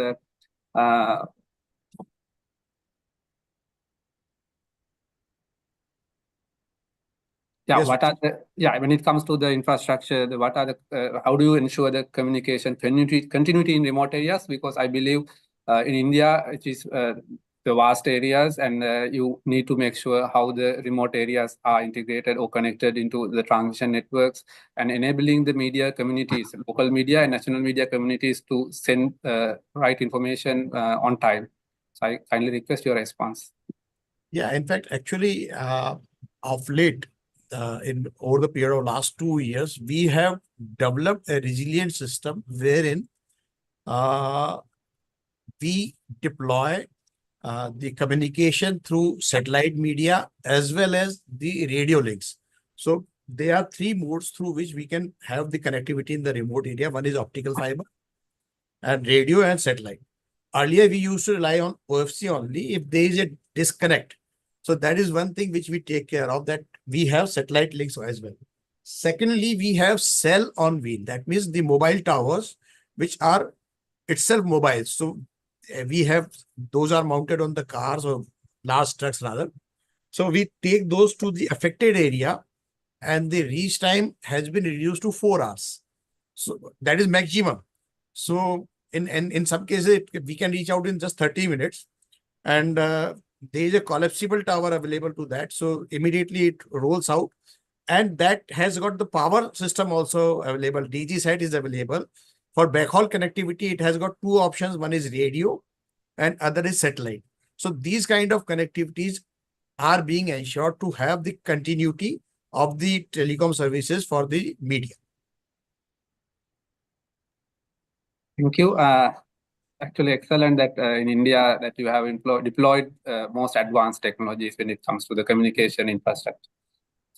Yes. what are the when it comes to the infrastructure, what are the how do you ensure the communication continuity in remote areas? Because I believe in India, it is the vast areas, and you need to make sure how the remote areas are integrated or connected into the transmission networks, and enabling the media communities, local media and national media communities, to send right information on time. So I kindly request your response. Yeah, in fact, actually, of late, in over the period of last 2 years, we have developed a resilient system wherein we deploy the communication through satellite media as well as the radio links. So there are 3 modes through which we can have the connectivity in the remote area. One is optical fiber and radio and satellite. Earlier, we used to rely on OFC only if there is a disconnect. So that is one thing which we take care of, that we have satellite links as well. Secondly, we have cell on wheel. That means the mobile towers, which are itself mobile. So we have, those are mounted on the cars or large trucks rather. So we take those to the affected area and the reach time has been reduced to 4 hours. So that is maximum. So in some cases, we can reach out in just 30 minutes. And there is a collapsible tower available to that. So immediately it rolls out. And that has got the power system also available. DG set is available. For backhaul connectivity, it has got 2 options. One is radio and other is satellite. So these kind of connectivities are being ensured to have the continuity of the telecom services for the media. Thank you. Actually, excellent that in India that you have deployed most advanced technologies when it comes to the communication infrastructure.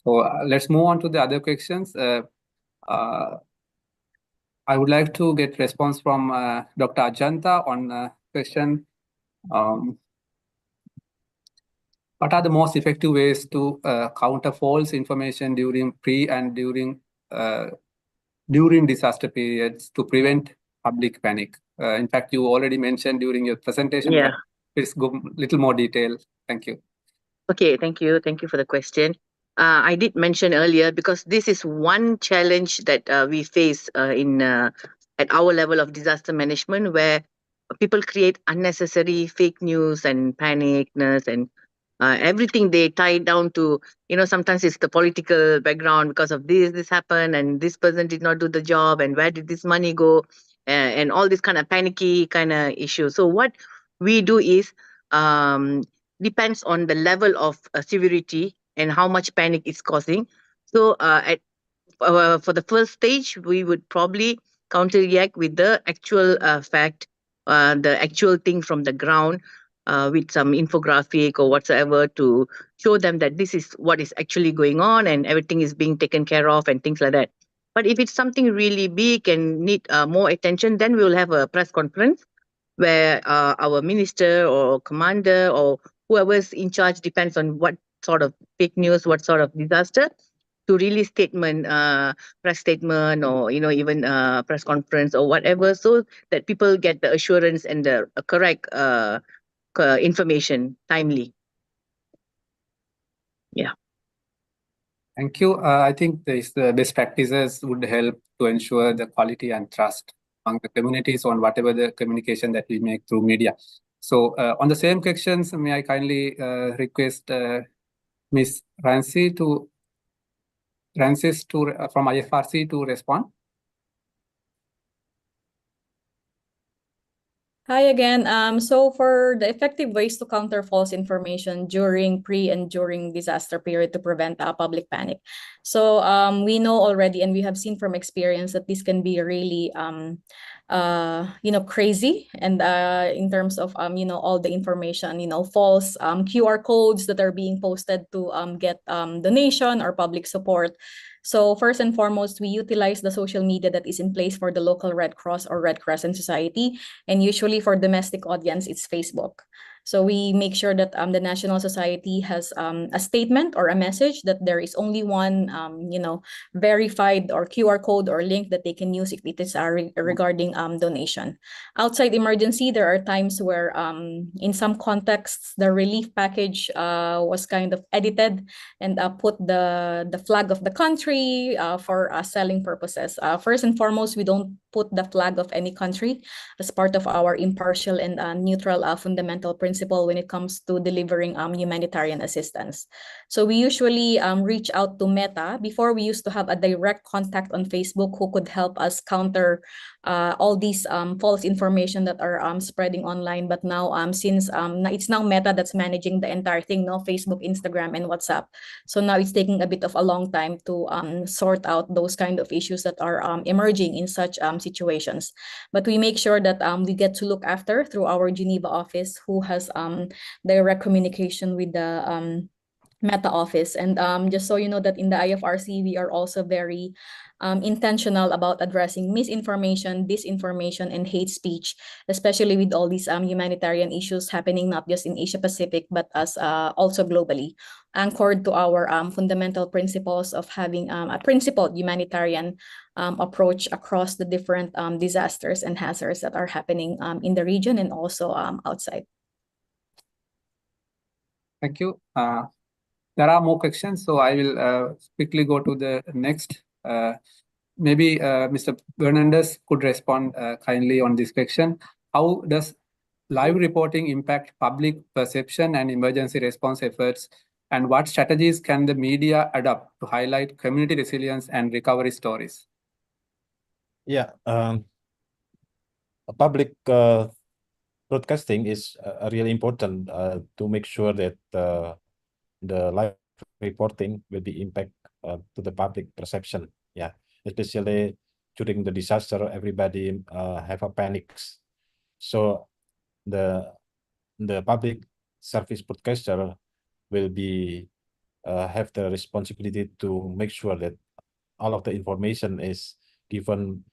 So let's move on to the other questions. I would like to get response from Dr. Ajanta on question. What are the most effective ways to counter false information during pre and during disaster periods to prevent public panic? In fact, you already mentioned during your presentation, Yeah. but please go little more detail. Thank you. Okay, thank you. Thank you for the question. I did mention earlier because this is one challenge that we face at our level of disaster management, where people create unnecessary fake news and panicness and everything they tie down to. Sometimes it's the political background because of this happened, and this person did not do the job, and where did this money go, and all this kind of panicky kind of issue. So what we do is. Depends on the level of severity and how much panic it's causing. So for the first stage, we would probably counter-react with the actual fact, the actual thing from the ground, with some infographic or whatsoever to show them that this is what is actually going on and everything is being taken care of and things like that. But if it's something really big and need more attention, then we will have a press conference where our minister or commander or whoever's in charge, depends on what sort of fake news, what sort of disaster, to release press statement, or even press conference or whatever, so that people get the assurance and the correct information timely. Yeah. Thank you. I think the best practices would help to ensure the quality and trust among the communities on whatever the communication that we make through media. So on the same questions, may I kindly request Ms. Francis from IFRC to respond? Hi again. So for the effective ways to counter false information during pre and during disaster period to prevent public panic. So we know already, and we have seen from experience, that this can be really crazy, and in terms of all the information, false QR codes that are being posted to get donation or public support. So first and foremost, we utilize the social media that is in place for the local Red Cross or Red Crescent Society. And usually for domestic audience, it's Facebook. So we make sure that the National Society has a statement or a message that there is only one, verified or QR code or link that they can use if it is regarding donation. Outside emergency, there are times where in some contexts, the relief package was kind of edited and put the flag of the country for selling purposes. First and foremost, we don't put the flag of any country as part of our impartial and neutral fundamental principle when it comes to delivering humanitarian assistance. So we usually reach out to Meta. Before, we used to have a direct contact on Facebook who could help us counter all these false information that are spreading online. But now, since it's now Meta that's managing the entire thing, Facebook, Instagram, and WhatsApp. So now it's taking a bit of a long time to sort out those kind of issues that are emerging in such situations. But we make sure that we get to look after through our Geneva office, who has direct communication with the Meta office. And just so you know, that in the IFRC, we are also very intentional about addressing misinformation, disinformation, and hate speech, especially with all these humanitarian issues happening not just in Asia Pacific, but as also globally, anchored to our fundamental principles of having a principled humanitarian approach across the different disasters and hazards that are happening in the region and also outside. Thank you. There are more questions, so I will quickly go to the next. Maybe Mr. Fernandez could respond kindly on this question. How does live reporting impact public perception and emergency response efforts? And what strategies can the media adopt to highlight community resilience and recovery stories? Yeah, public broadcasting is really important to make sure that the live reporting will be impact to the public perception. Yeah, especially during the disaster, everybody have a panics. So the public service broadcaster will be have the responsibility to make sure that all of the information is given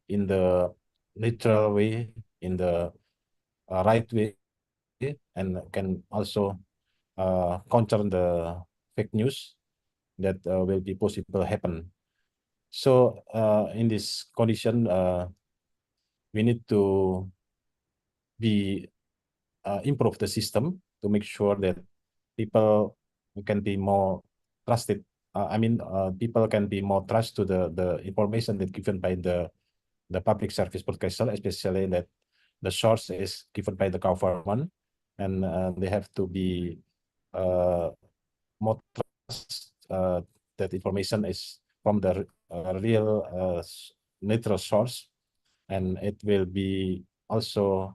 in the neutral way, in the right way, and can also counter the fake news that will be possible happen. So in this condition, we need to be improve the system to make sure that people can be more trusted. People can be more trust to the information that given by the public service broadcaster, especially that the source is given by the government, and they have to be more trust that information is from the real neutral source, and it will be also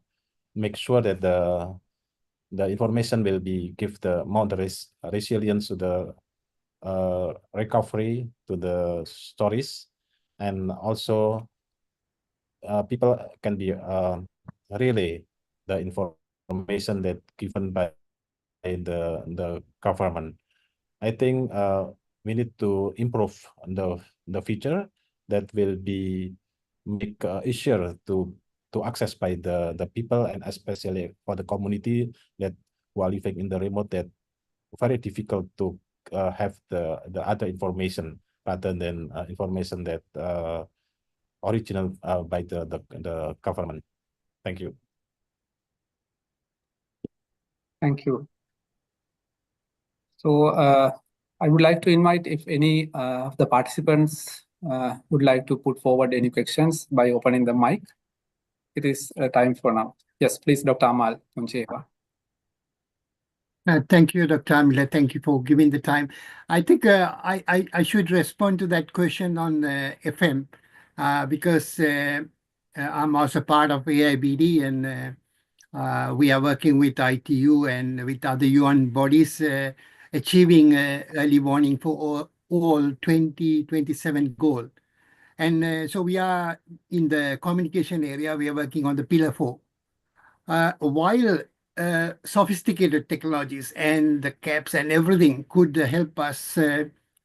make sure that the information will be give the more resilience to the recovery to the stories, and also people can be relay the information that given by the government. I think we need to improve the feature that will be make easier to access by the people, and especially for the community that who are living in the remote, that very difficult to have the other information rather than information that original by the government. Thank you. Thank you. So I would like to invite if any of the participants would like to put forward any questions by opening the mic. It is time for now. Yes, please, Dr. Amal Muncheva. Thank you, Dr. Amila. Thank you for giving the time. I think I should respond to that question on FM because I'm also part of AIBD, and we are working with ITU and with other UN bodies achieving early warning for all 2027 goal. And so we are in the communication area, we are working on the pillar 4. While sophisticated technologies and the caps and everything could help us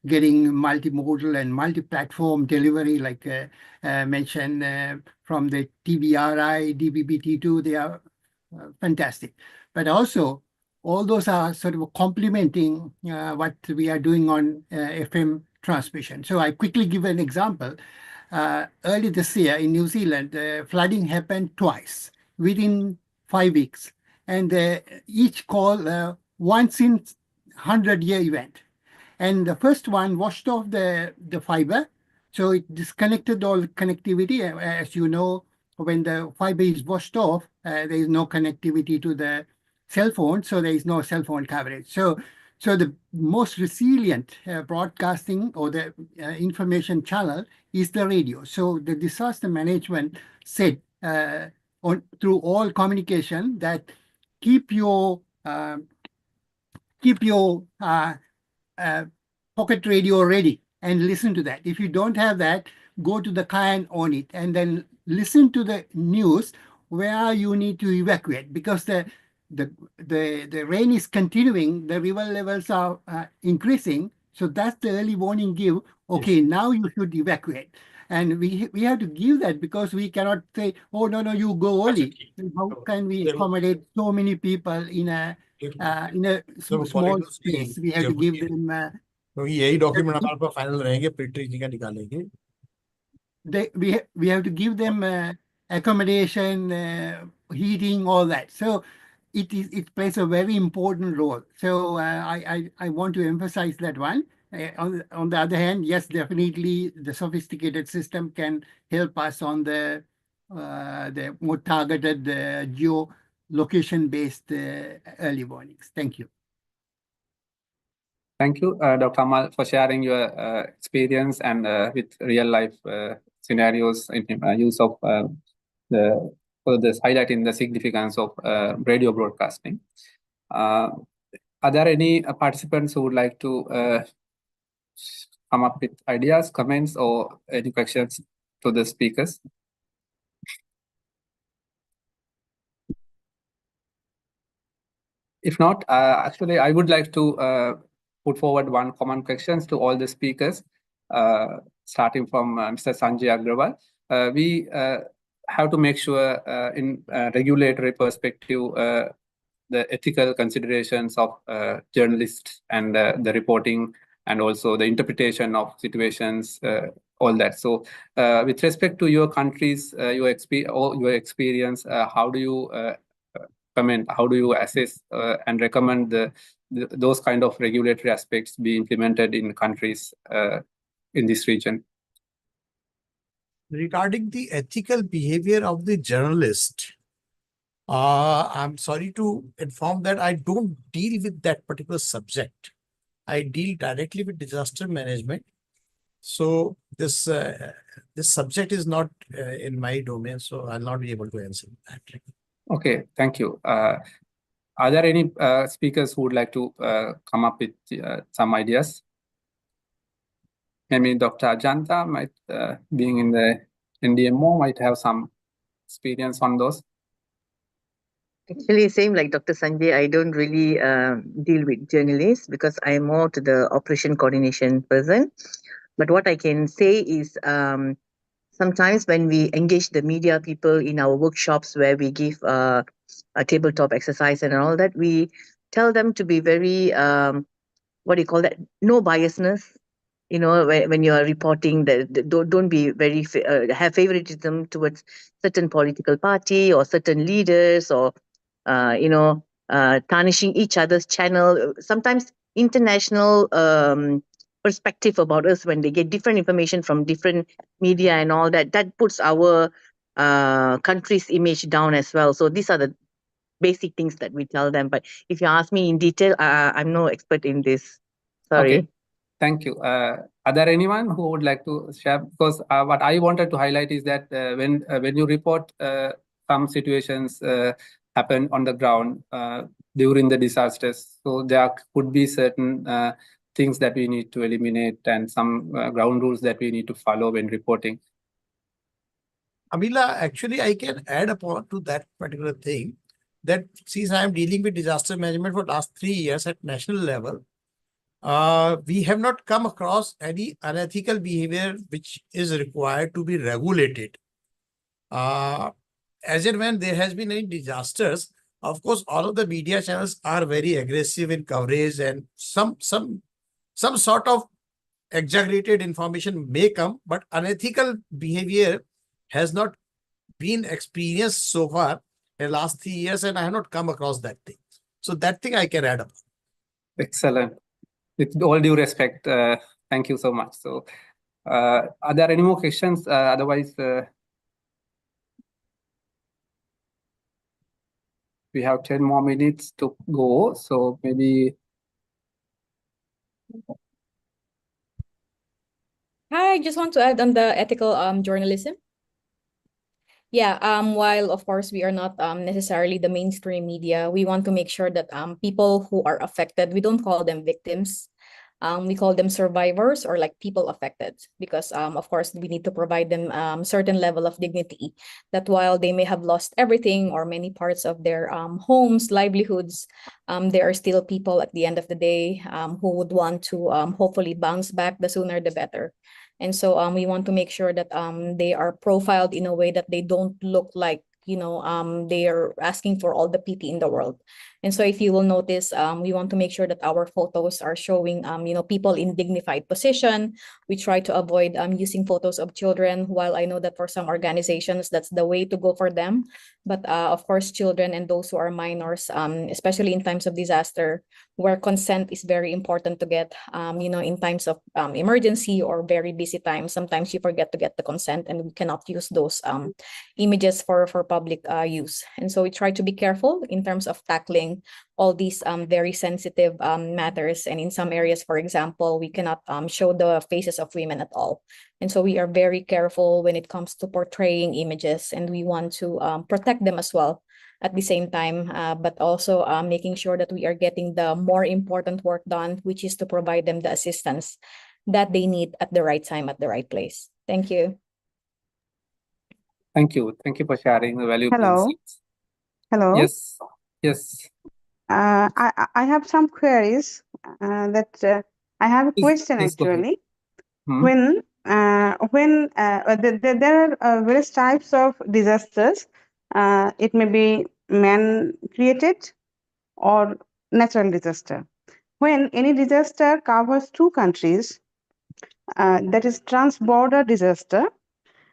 getting multimodal and multi-platform delivery, like mentioned from the TBRI, DBBT2, they are fantastic. But also, all those are sort of complementing what we are doing on FM transmission. So I quickly give an example. Early this year in New Zealand, flooding happened twice within 5 weeks. And each call once in 100-year event. And the first one washed off the fiber. So it disconnected all connectivity. As you know, when the fiber is washed off, there is no connectivity to the cell phone. So there is no cell phone coverage. So the most resilient broadcasting or the information channel is the radio. So the disaster management said through all communication that keep your pocket radio ready and listen to that. If you don't have that, go to the car and on it, and then listen to the news where you need to evacuate, because the rain is continuing, the river levels are increasing. So that's the early warning give. Okay, now you should evacuate. And we have to give that, because we cannot say, oh, no, you go early. How can we accommodate so many people in a small space? We have to give them. यही document हमारे पास final रहेंगे, petri का निकालेंगे. We have to give them accommodation, heating, all that. So it plays a very important role. So I want to emphasize that one. On the other hand, yes, definitely the sophisticated system can help us on the more targeted geolocation-based early warnings. Thank you. Thank you, Dr. Amal, for sharing your experience and with real-life scenarios in use of highlighting the significance of radio broadcasting. Are there any participants who would like to come up with ideas, comments, or any questions to the speakers? If not, actually, I would like to put forward one common questions to all the speakers, starting from Mr. Sanjay Agrawal. We have to make sure in regulatory perspective, the ethical considerations of journalists and the reporting and also the interpretation of situations, all that. So with respect to your countries, your experience, how do you comment, how do you assess and recommend those kind of regulatory aspects be implemented in countries in this region? Regarding the ethical behavior of the journalist, I'm sorry to inform that I don't deal with that particular subject. I deal directly with disaster management. So this subject is not in my domain, so I'll not be able to answer that. Okay, thank you. Are there any speakers who would like to come up with some ideas? Maybe Dr. Ajanta might, being in the NDMO, might have some experience on those. Actually, same like Dr. Sanjay, I don't really deal with journalists because I'm more to the operation coordination person. But what I can say is sometimes when we engage the media people in our workshops where we give a tabletop exercise and all that, we tell them to be very, what do you call that? No biasness. You know, when you are reporting, don't be very have favoritism towards certain political party or certain leaders or tarnishing each other's channel. Sometimes international perspective about us when they get different information from different media and all that puts our country's image down as well. So these are the basic things that we tell them. But if you ask me in detail, I'm no expert in this. Sorry. Okay. Thank you. Are there anyone who would like to share? Because what I wanted to highlight is that when you report some situations happen on the ground during the disasters, so there could be certain things that we need to eliminate and some ground rules that we need to follow when reporting. Amila, actually, I can add upon to that particular thing that since I am dealing with disaster management for last 3 years at national level, we have not come across any unethical behavior which is required to be regulated. As and when there has been any disasters, of course, all of the media channels are very aggressive in coverage and some sort of exaggerated information may come, but unethical behavior has not been experienced so far in the last 3 years, and I have not come across that thing. So that thing I can add up. Excellent. With all due respect, thank you so much. So, are there any more questions? Otherwise, we have 10 more minutes to go. So maybe. Hi, I just want to add on the ethical journalism. Yeah, while of course we are not necessarily the mainstream media, we want to make sure that people who are affected, we don't call them victims. We call them survivors or like people affected because of course we need to provide them certain level of dignity that while they may have lost everything or many parts of their homes, livelihoods, there are still people at the end of the day who would want to hopefully bounce back, the sooner the better. And so we want to make sure that they are profiled in a way that they don't look like, they are asking for all the pity in the world. And so if you will notice, we want to make sure that our photos are showing, people in dignified position. We try to avoid using photos of children, while I know that for some organizations, that's the way to go for them. But of course, children and those who are minors, especially in times of disaster, where consent is very important to get, in times of emergency or very busy times, sometimes you forget to get the consent and we cannot use those images for public use. And so we try to be careful in terms of tackling all these very sensitive matters. And in some areas, for example, we cannot show the faces of women at all. And so we are very careful when it comes to portraying images, and we want to protect them as well at the same time, but also making sure that we are getting the more important work done, which is to provide them the assistance that they need at the right time, at the right place. Thank you. Thank you. Thank you for sharing the valuable Hello. insights. Hello. Yes. Yes. I have some queries that I have a question Please go ahead. actually. Hmm. When there are various types of disasters, it may be man created or natural disaster. When any disaster covers two countries, that is trans-border disaster,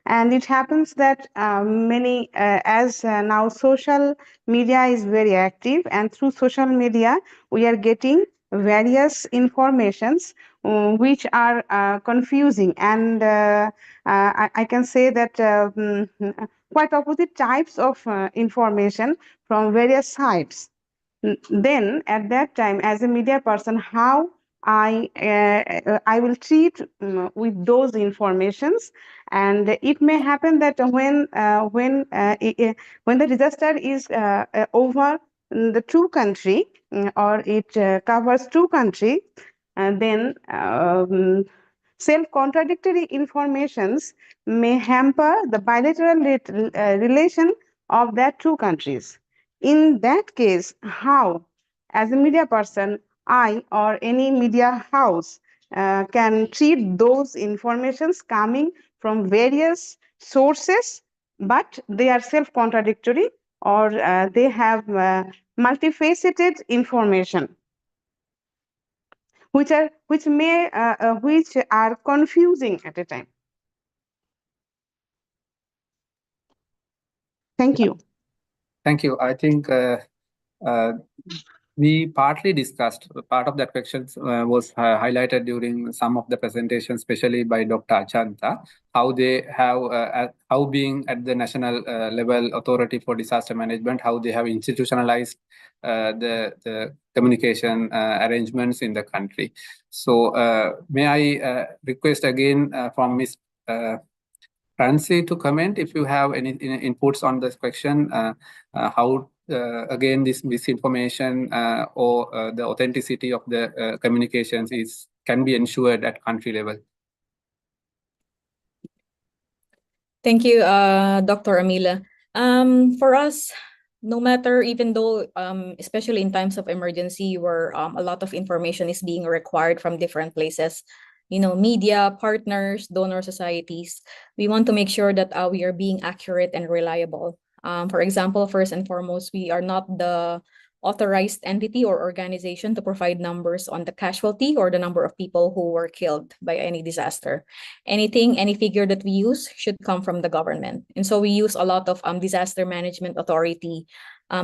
and it happens that as now social media is very active, and through social media we are getting various informations which are confusing, and I can say that quite opposite types of information from various sites. Then at that time, as a media person, how I will treat with those informations. And it may happen that when the disaster is over the two country, or it covers two country, and then self-contradictory informations may hamper the bilateral relation of that two countries. In that case, how, as a media person, I or any media house can treat those informations coming from various sources, but they are self-contradictory, or they have multifaceted information, which are confusing at a time. Thank you. Thank you. I think we partly discussed, part of that question was highlighted during some of the presentations, especially by Dr. Achanta, how they have, how being at the national level authority for disaster management, how they have institutionalized the communication arrangements in the country. So may I request again from Ms. Francie to comment if you have any inputs on this question, how again this misinformation or the authenticity of the communications can be ensured at country level. Thank you, Dr. Amila. For us, no matter, even though, especially in times of emergency where a lot of information is being required from different places, media, partners, donor societies, we want to make sure that we are being accurate and reliable. For example, first and foremost, we are not the authorized entity or organization to provide numbers on the casualty or the number of people who were killed by any disaster. Any figure that we use should come from the government. And so we use a lot of disaster management authority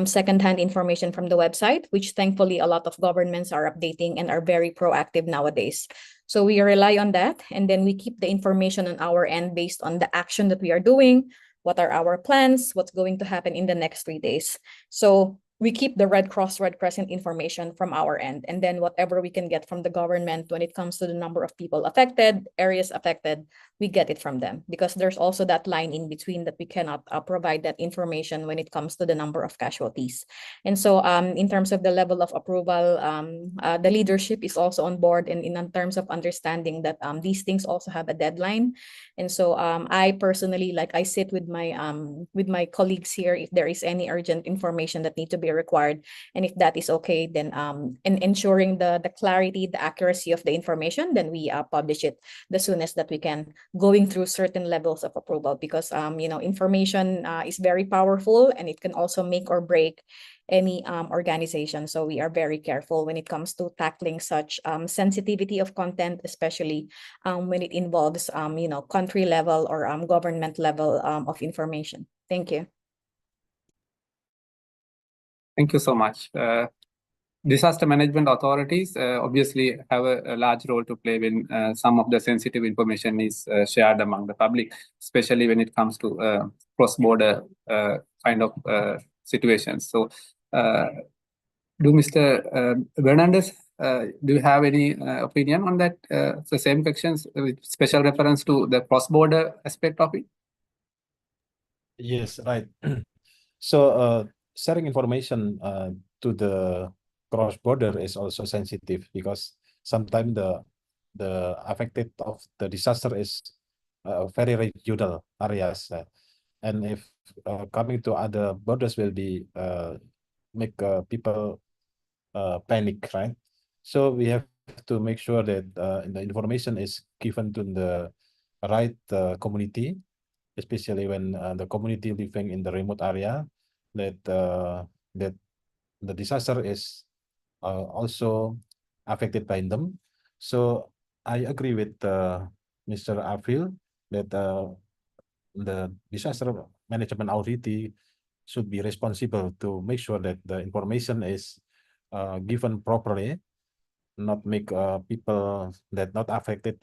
secondhand information from the website, which thankfully a lot of governments are updating and are very proactive nowadays. So we rely on that, and then we keep the information on our end based on the action that we are doing, what are our plans, what's going to happen in the next 3 days. So we keep the Red Cross, Red Crescent information from our end, and then whatever we can get from the government when it comes to the number of people affected, areas affected, we get it from them, because there's also that line in between that we cannot provide that information when it comes to the number of casualties. And so in terms of the level of approval, the leadership is also on board, and in terms of understanding that these things also have a deadline. And so I personally, I sit with my colleagues here if there is any urgent information that need to be required, and if that is okay, then in ensuring the clarity, the accuracy of the information, then we publish it the soonest that we can, going through certain levels of approval, because information is very powerful, and it can also make or break any organization. So we are very careful when it comes to tackling such sensitivity of content, especially when it involves country level or government level of information. Thank you. Thank you so much. Disaster management authorities obviously have a large role to play when some of the sensitive information is shared among the public, especially when it comes to cross-border kind of situations. So, do Mr. Fernandez, do you have any opinion on that? The same questions with special reference to the cross-border aspect of it? Yes, right. So sharing information to the cross-border is also sensitive, because sometimes the affected of the disaster is very regional areas, and if coming to other borders will be make people panic, right? So we have to make sure that the information is given to the right community, especially when the community living in the remote area, that the disaster is also affected by them. So I agree with Mr. Afil that the disaster management authority should be responsible to make sure that the information is given properly, not make people that not affected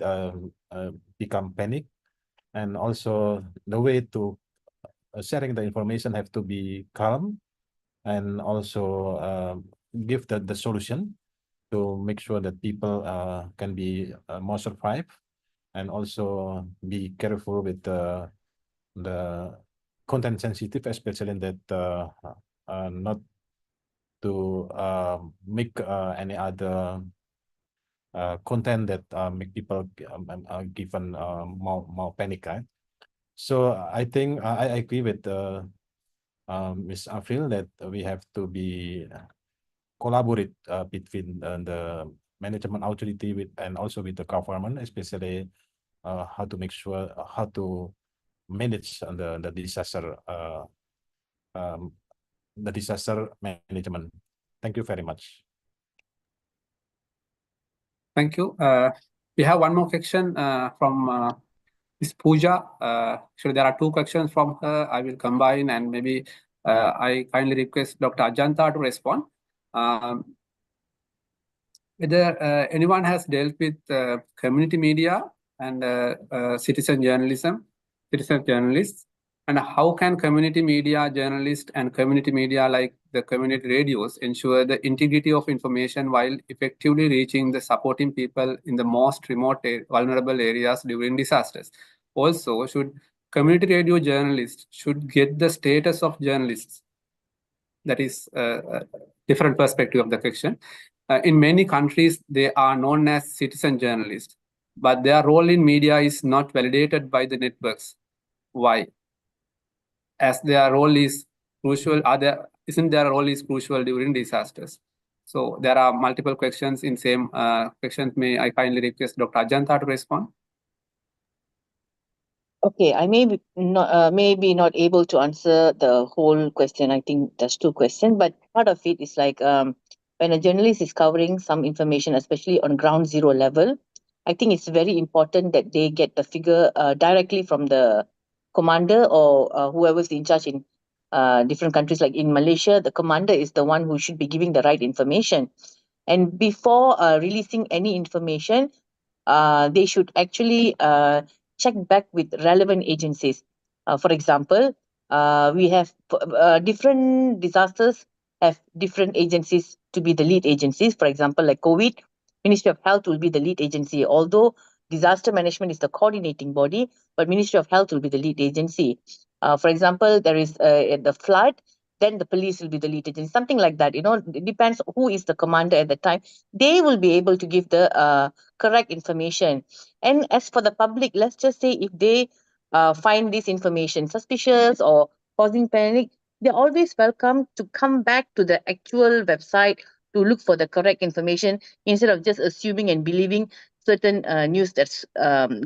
become panic, and also the way to sharing the information have to be calm, and also give the solution to make sure that people can be more survive, and also be careful with the content sensitive, especially in that not to make any other content that make people given more panic, right? So I think I agree with Ms. Afril that we have to be collaborate between the management authority with and also with the government, especially how to make sure how to manage the disaster management. Thank you very much. Thank you. We have one more question from Ms. Pooja. Actually, there are two questions from her. I will combine, and maybe I kindly request Dr. Ajanta to respond. Whether anyone has dealt with community media and citizen journalists, and how can community media journalists and community media like the community radios ensure the integrity of information while effectively reaching the supporting people in the most remote vulnerable areas during disasters? Also, should community radio journalists should get the status of journalists? That is a different perspective of the question. In many countries, they are known as citizen journalists, but their role in media is not validated by the networks. Why? As their role is crucial, isn't their role is crucial during disasters? So there are multiple questions in same questions. May I kindly request Dr. Ajanta to respond? Okay, I may be not able to answer the whole question. I think there's two questions, but part of it is like when a journalist is covering some information, especially on ground zero level, I think it's very important that they get the figure directly from the commander or whoever's in charge in different countries. Like in Malaysia, the commander is the one who should be giving the right information. And before releasing any information, they should actually check back with relevant agencies. For example, we have different disasters have different agencies to be the lead agencies. For example, like COVID, Ministry of Health will be the lead agency, although disaster management is the coordinating body, but Ministry of Health will be the lead agency. For example, there is the flood, then the police will be the lead agency, something like that. It depends who is the commander at the time. They will be able to give the correct information. And as for the public, let's just say if they find this information suspicious or causing panic, they're always welcome to come back to the actual website to look for the correct information instead of just assuming and believing certain news that's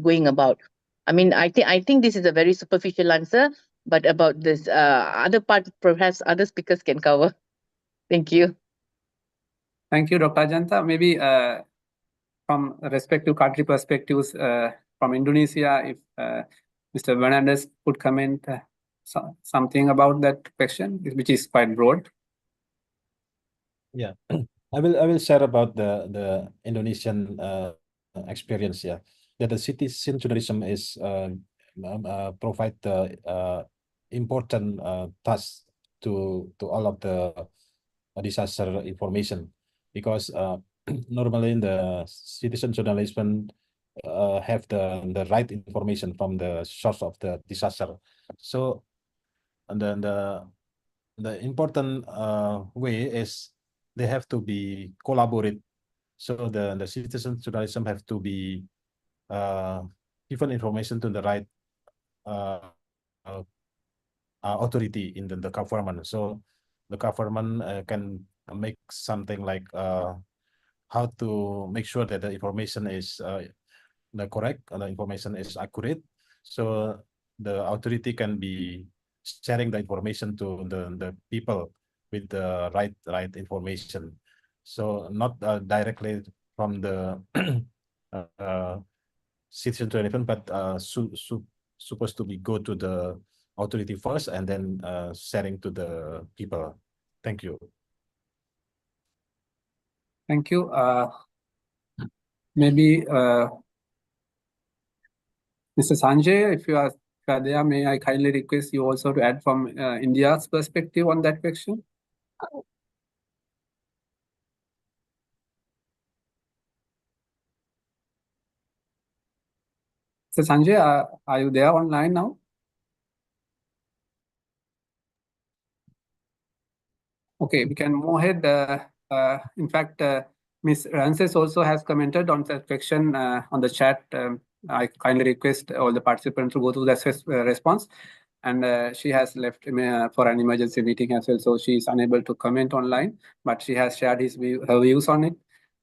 going about. I mean, I think this is a very superficial answer, but about this other part, perhaps other speakers can cover. Thank you. Thank you, Dr. Ajanta. Maybe from respective country perspectives, from Indonesia, if Mr. Fernandez could comment something about that question, which is quite broad. Yeah, I will share about the Indonesian experience. Yeah, that the citizen journalism is provide the important task to all of the disaster information, because normally the citizen journalism have the right information from the source of the disaster. So and then the important way is they have to be collaborate. So the citizen journalism have to be given information to the right authority in the government. So the government can make something like how to make sure that the information is the correct, the information is accurate. So the authority can be sharing the information to the people with the right information. So not directly from the citizen to elephant, but supposed to be go to the authority first and then sharing to the people. Thank you. Thank you. Maybe Mr. Sanjay, if you are there, may I kindly request you also to add from India's perspective on that question? So Sanjay, are you there online now? Okay, we can move ahead. In fact, Ms. Rances also has commented on that question on the chat. I kindly request all the participants to go through the response. And she has left for an emergency meeting as well, so she is unable to comment online, but she has shared her views on it.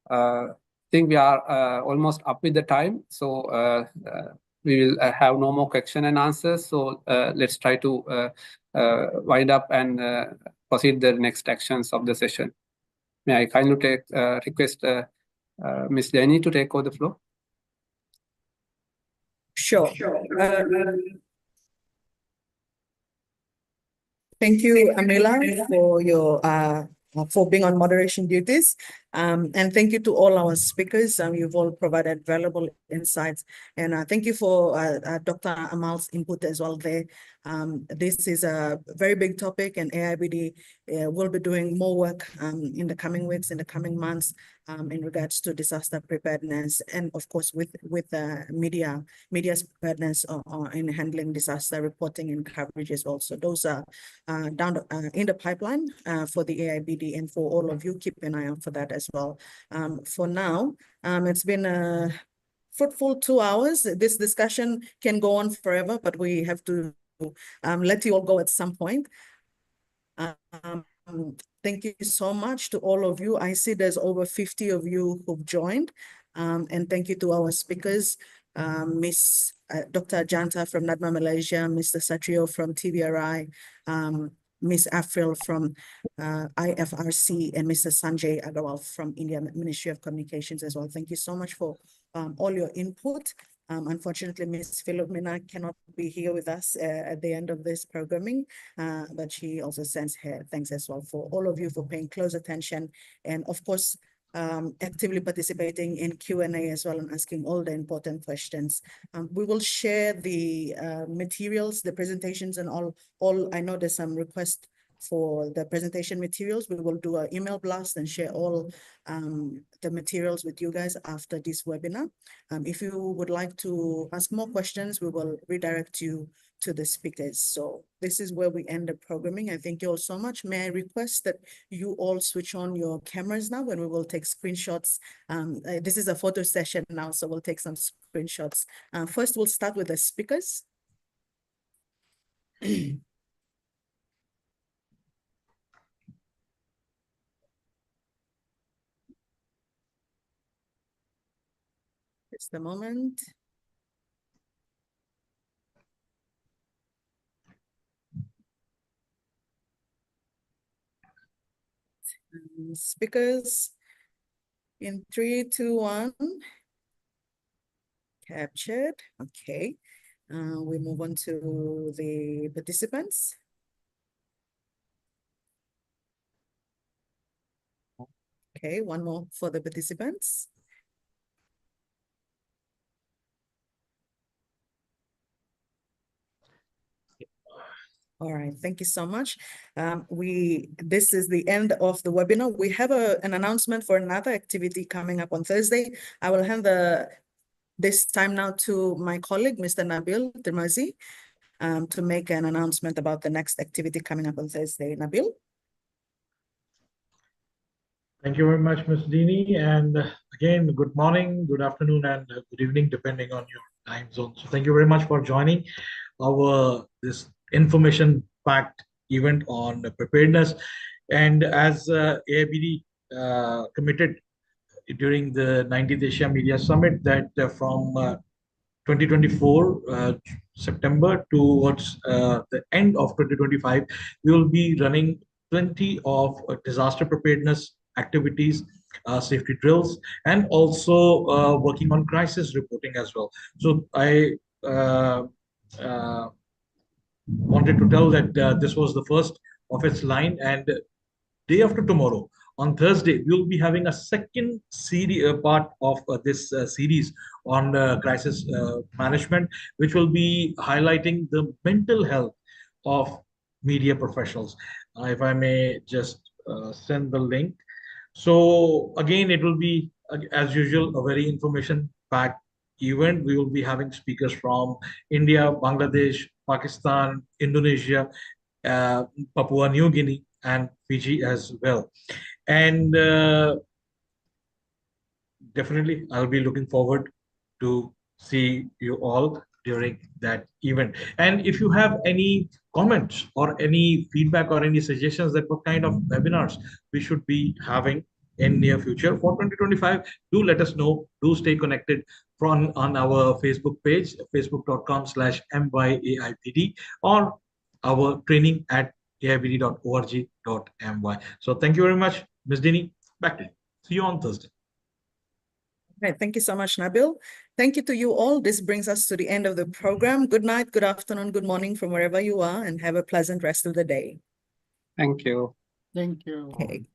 I think we are almost up with the time, so we will have no more question and answers. So let's try to wind up and proceed the next actions of the session. May I kindly request Ms. Jenny to take over the floor? Sure. Thank you, Amila, for your for being on moderation duties. And thank you to all our speakers. You've all provided valuable insights. And thank you for Dr. Amal's input as well there. This is a very big topic, and AIBD will be doing more work in the coming weeks, in the coming months, in regards to disaster preparedness, and of course with media's preparedness in handling disaster reporting and coverage as well. So those are down in the pipeline for the AIBD, and for all of you, keep an eye out for that as well. For now, it's been a fruitful 2 hours. This discussion can go on forever, but we have to let you all go at some point. Thank you so much to all of you. I see there's over 50 of you who've joined. And thank you to our speakers, Miss Dr. Janta from NADMA Malaysia, Mr. Satrio from TVRI, Ms. Afril from IFRC, and Mr. Sanjay Agarwal from India Ministry of Communications as well. Thank you so much for all your input. Unfortunately, Ms. Philomena cannot be here with us at the end of this programming, but she also sends her thanks as well for all of you for paying close attention, and of course, actively participating in Q&A as well and asking all the important questions. We will share the materials, the presentations, and all. I know there's some requests for the presentation materials. We will do an email blast and share all the materials with you guys after this webinar. If you would like to ask more questions, we will redirect you to the speakers. So this is where we end the programming. I thank you all so much. May I request that you all switch on your cameras now when we will take screenshots. This is a photo session now, so we'll take some screenshots. First, we'll start with the speakers. Just a moment. Speakers in 3, 2, 1. Captured. Okay. We move on to the participants. Okay, one more for the participants. All right, thank you so much. This is the end of the webinar. We have an announcement for another activity coming up on Thursday. I will hand this time now to my colleague, Mr. Nabil Dermazi, to make an announcement about the next activity coming up on Thursday. Nabil? Thank you very much, Ms. Dini. And again, good morning, good afternoon, and good evening, depending on your time zone. So thank you very much for joining this information-packed event on preparedness. And as AIBD committed during the 90th Asia Media Summit that from 2024 September towards the end of 2025, we will be running plenty of disaster preparedness activities, safety drills, and also working on crisis reporting as well. So I wanted to tell that this was the first of its line, and day after tomorrow, on Thursday, we will be having a second part of this series on crisis management, which will be highlighting the mental health of media professionals. If I may just send the link. So again, it will be, as usual, a very information-packed event. We will be having speakers from India, Bangladesh, Pakistan, Indonesia, Papua New Guinea, and Fiji as well. And definitely, I'll be looking forward to see you all during that event. And if you have any comments or any feedback or any suggestions that what kind of webinars we should be having in near future for 2025, do let us know. Do stay connected on our Facebook page, facebook.com/MYAIBD, or our training at aibd.org.my. So thank you very much, Ms. Dini. Back to you. See you on Thursday. Right, thank you so much, Nabil. Thank you to you all. This brings us to the end of the program. Good night, good afternoon, good morning from wherever you are, and have a pleasant rest of the day. Thank you. Thank you. Okay.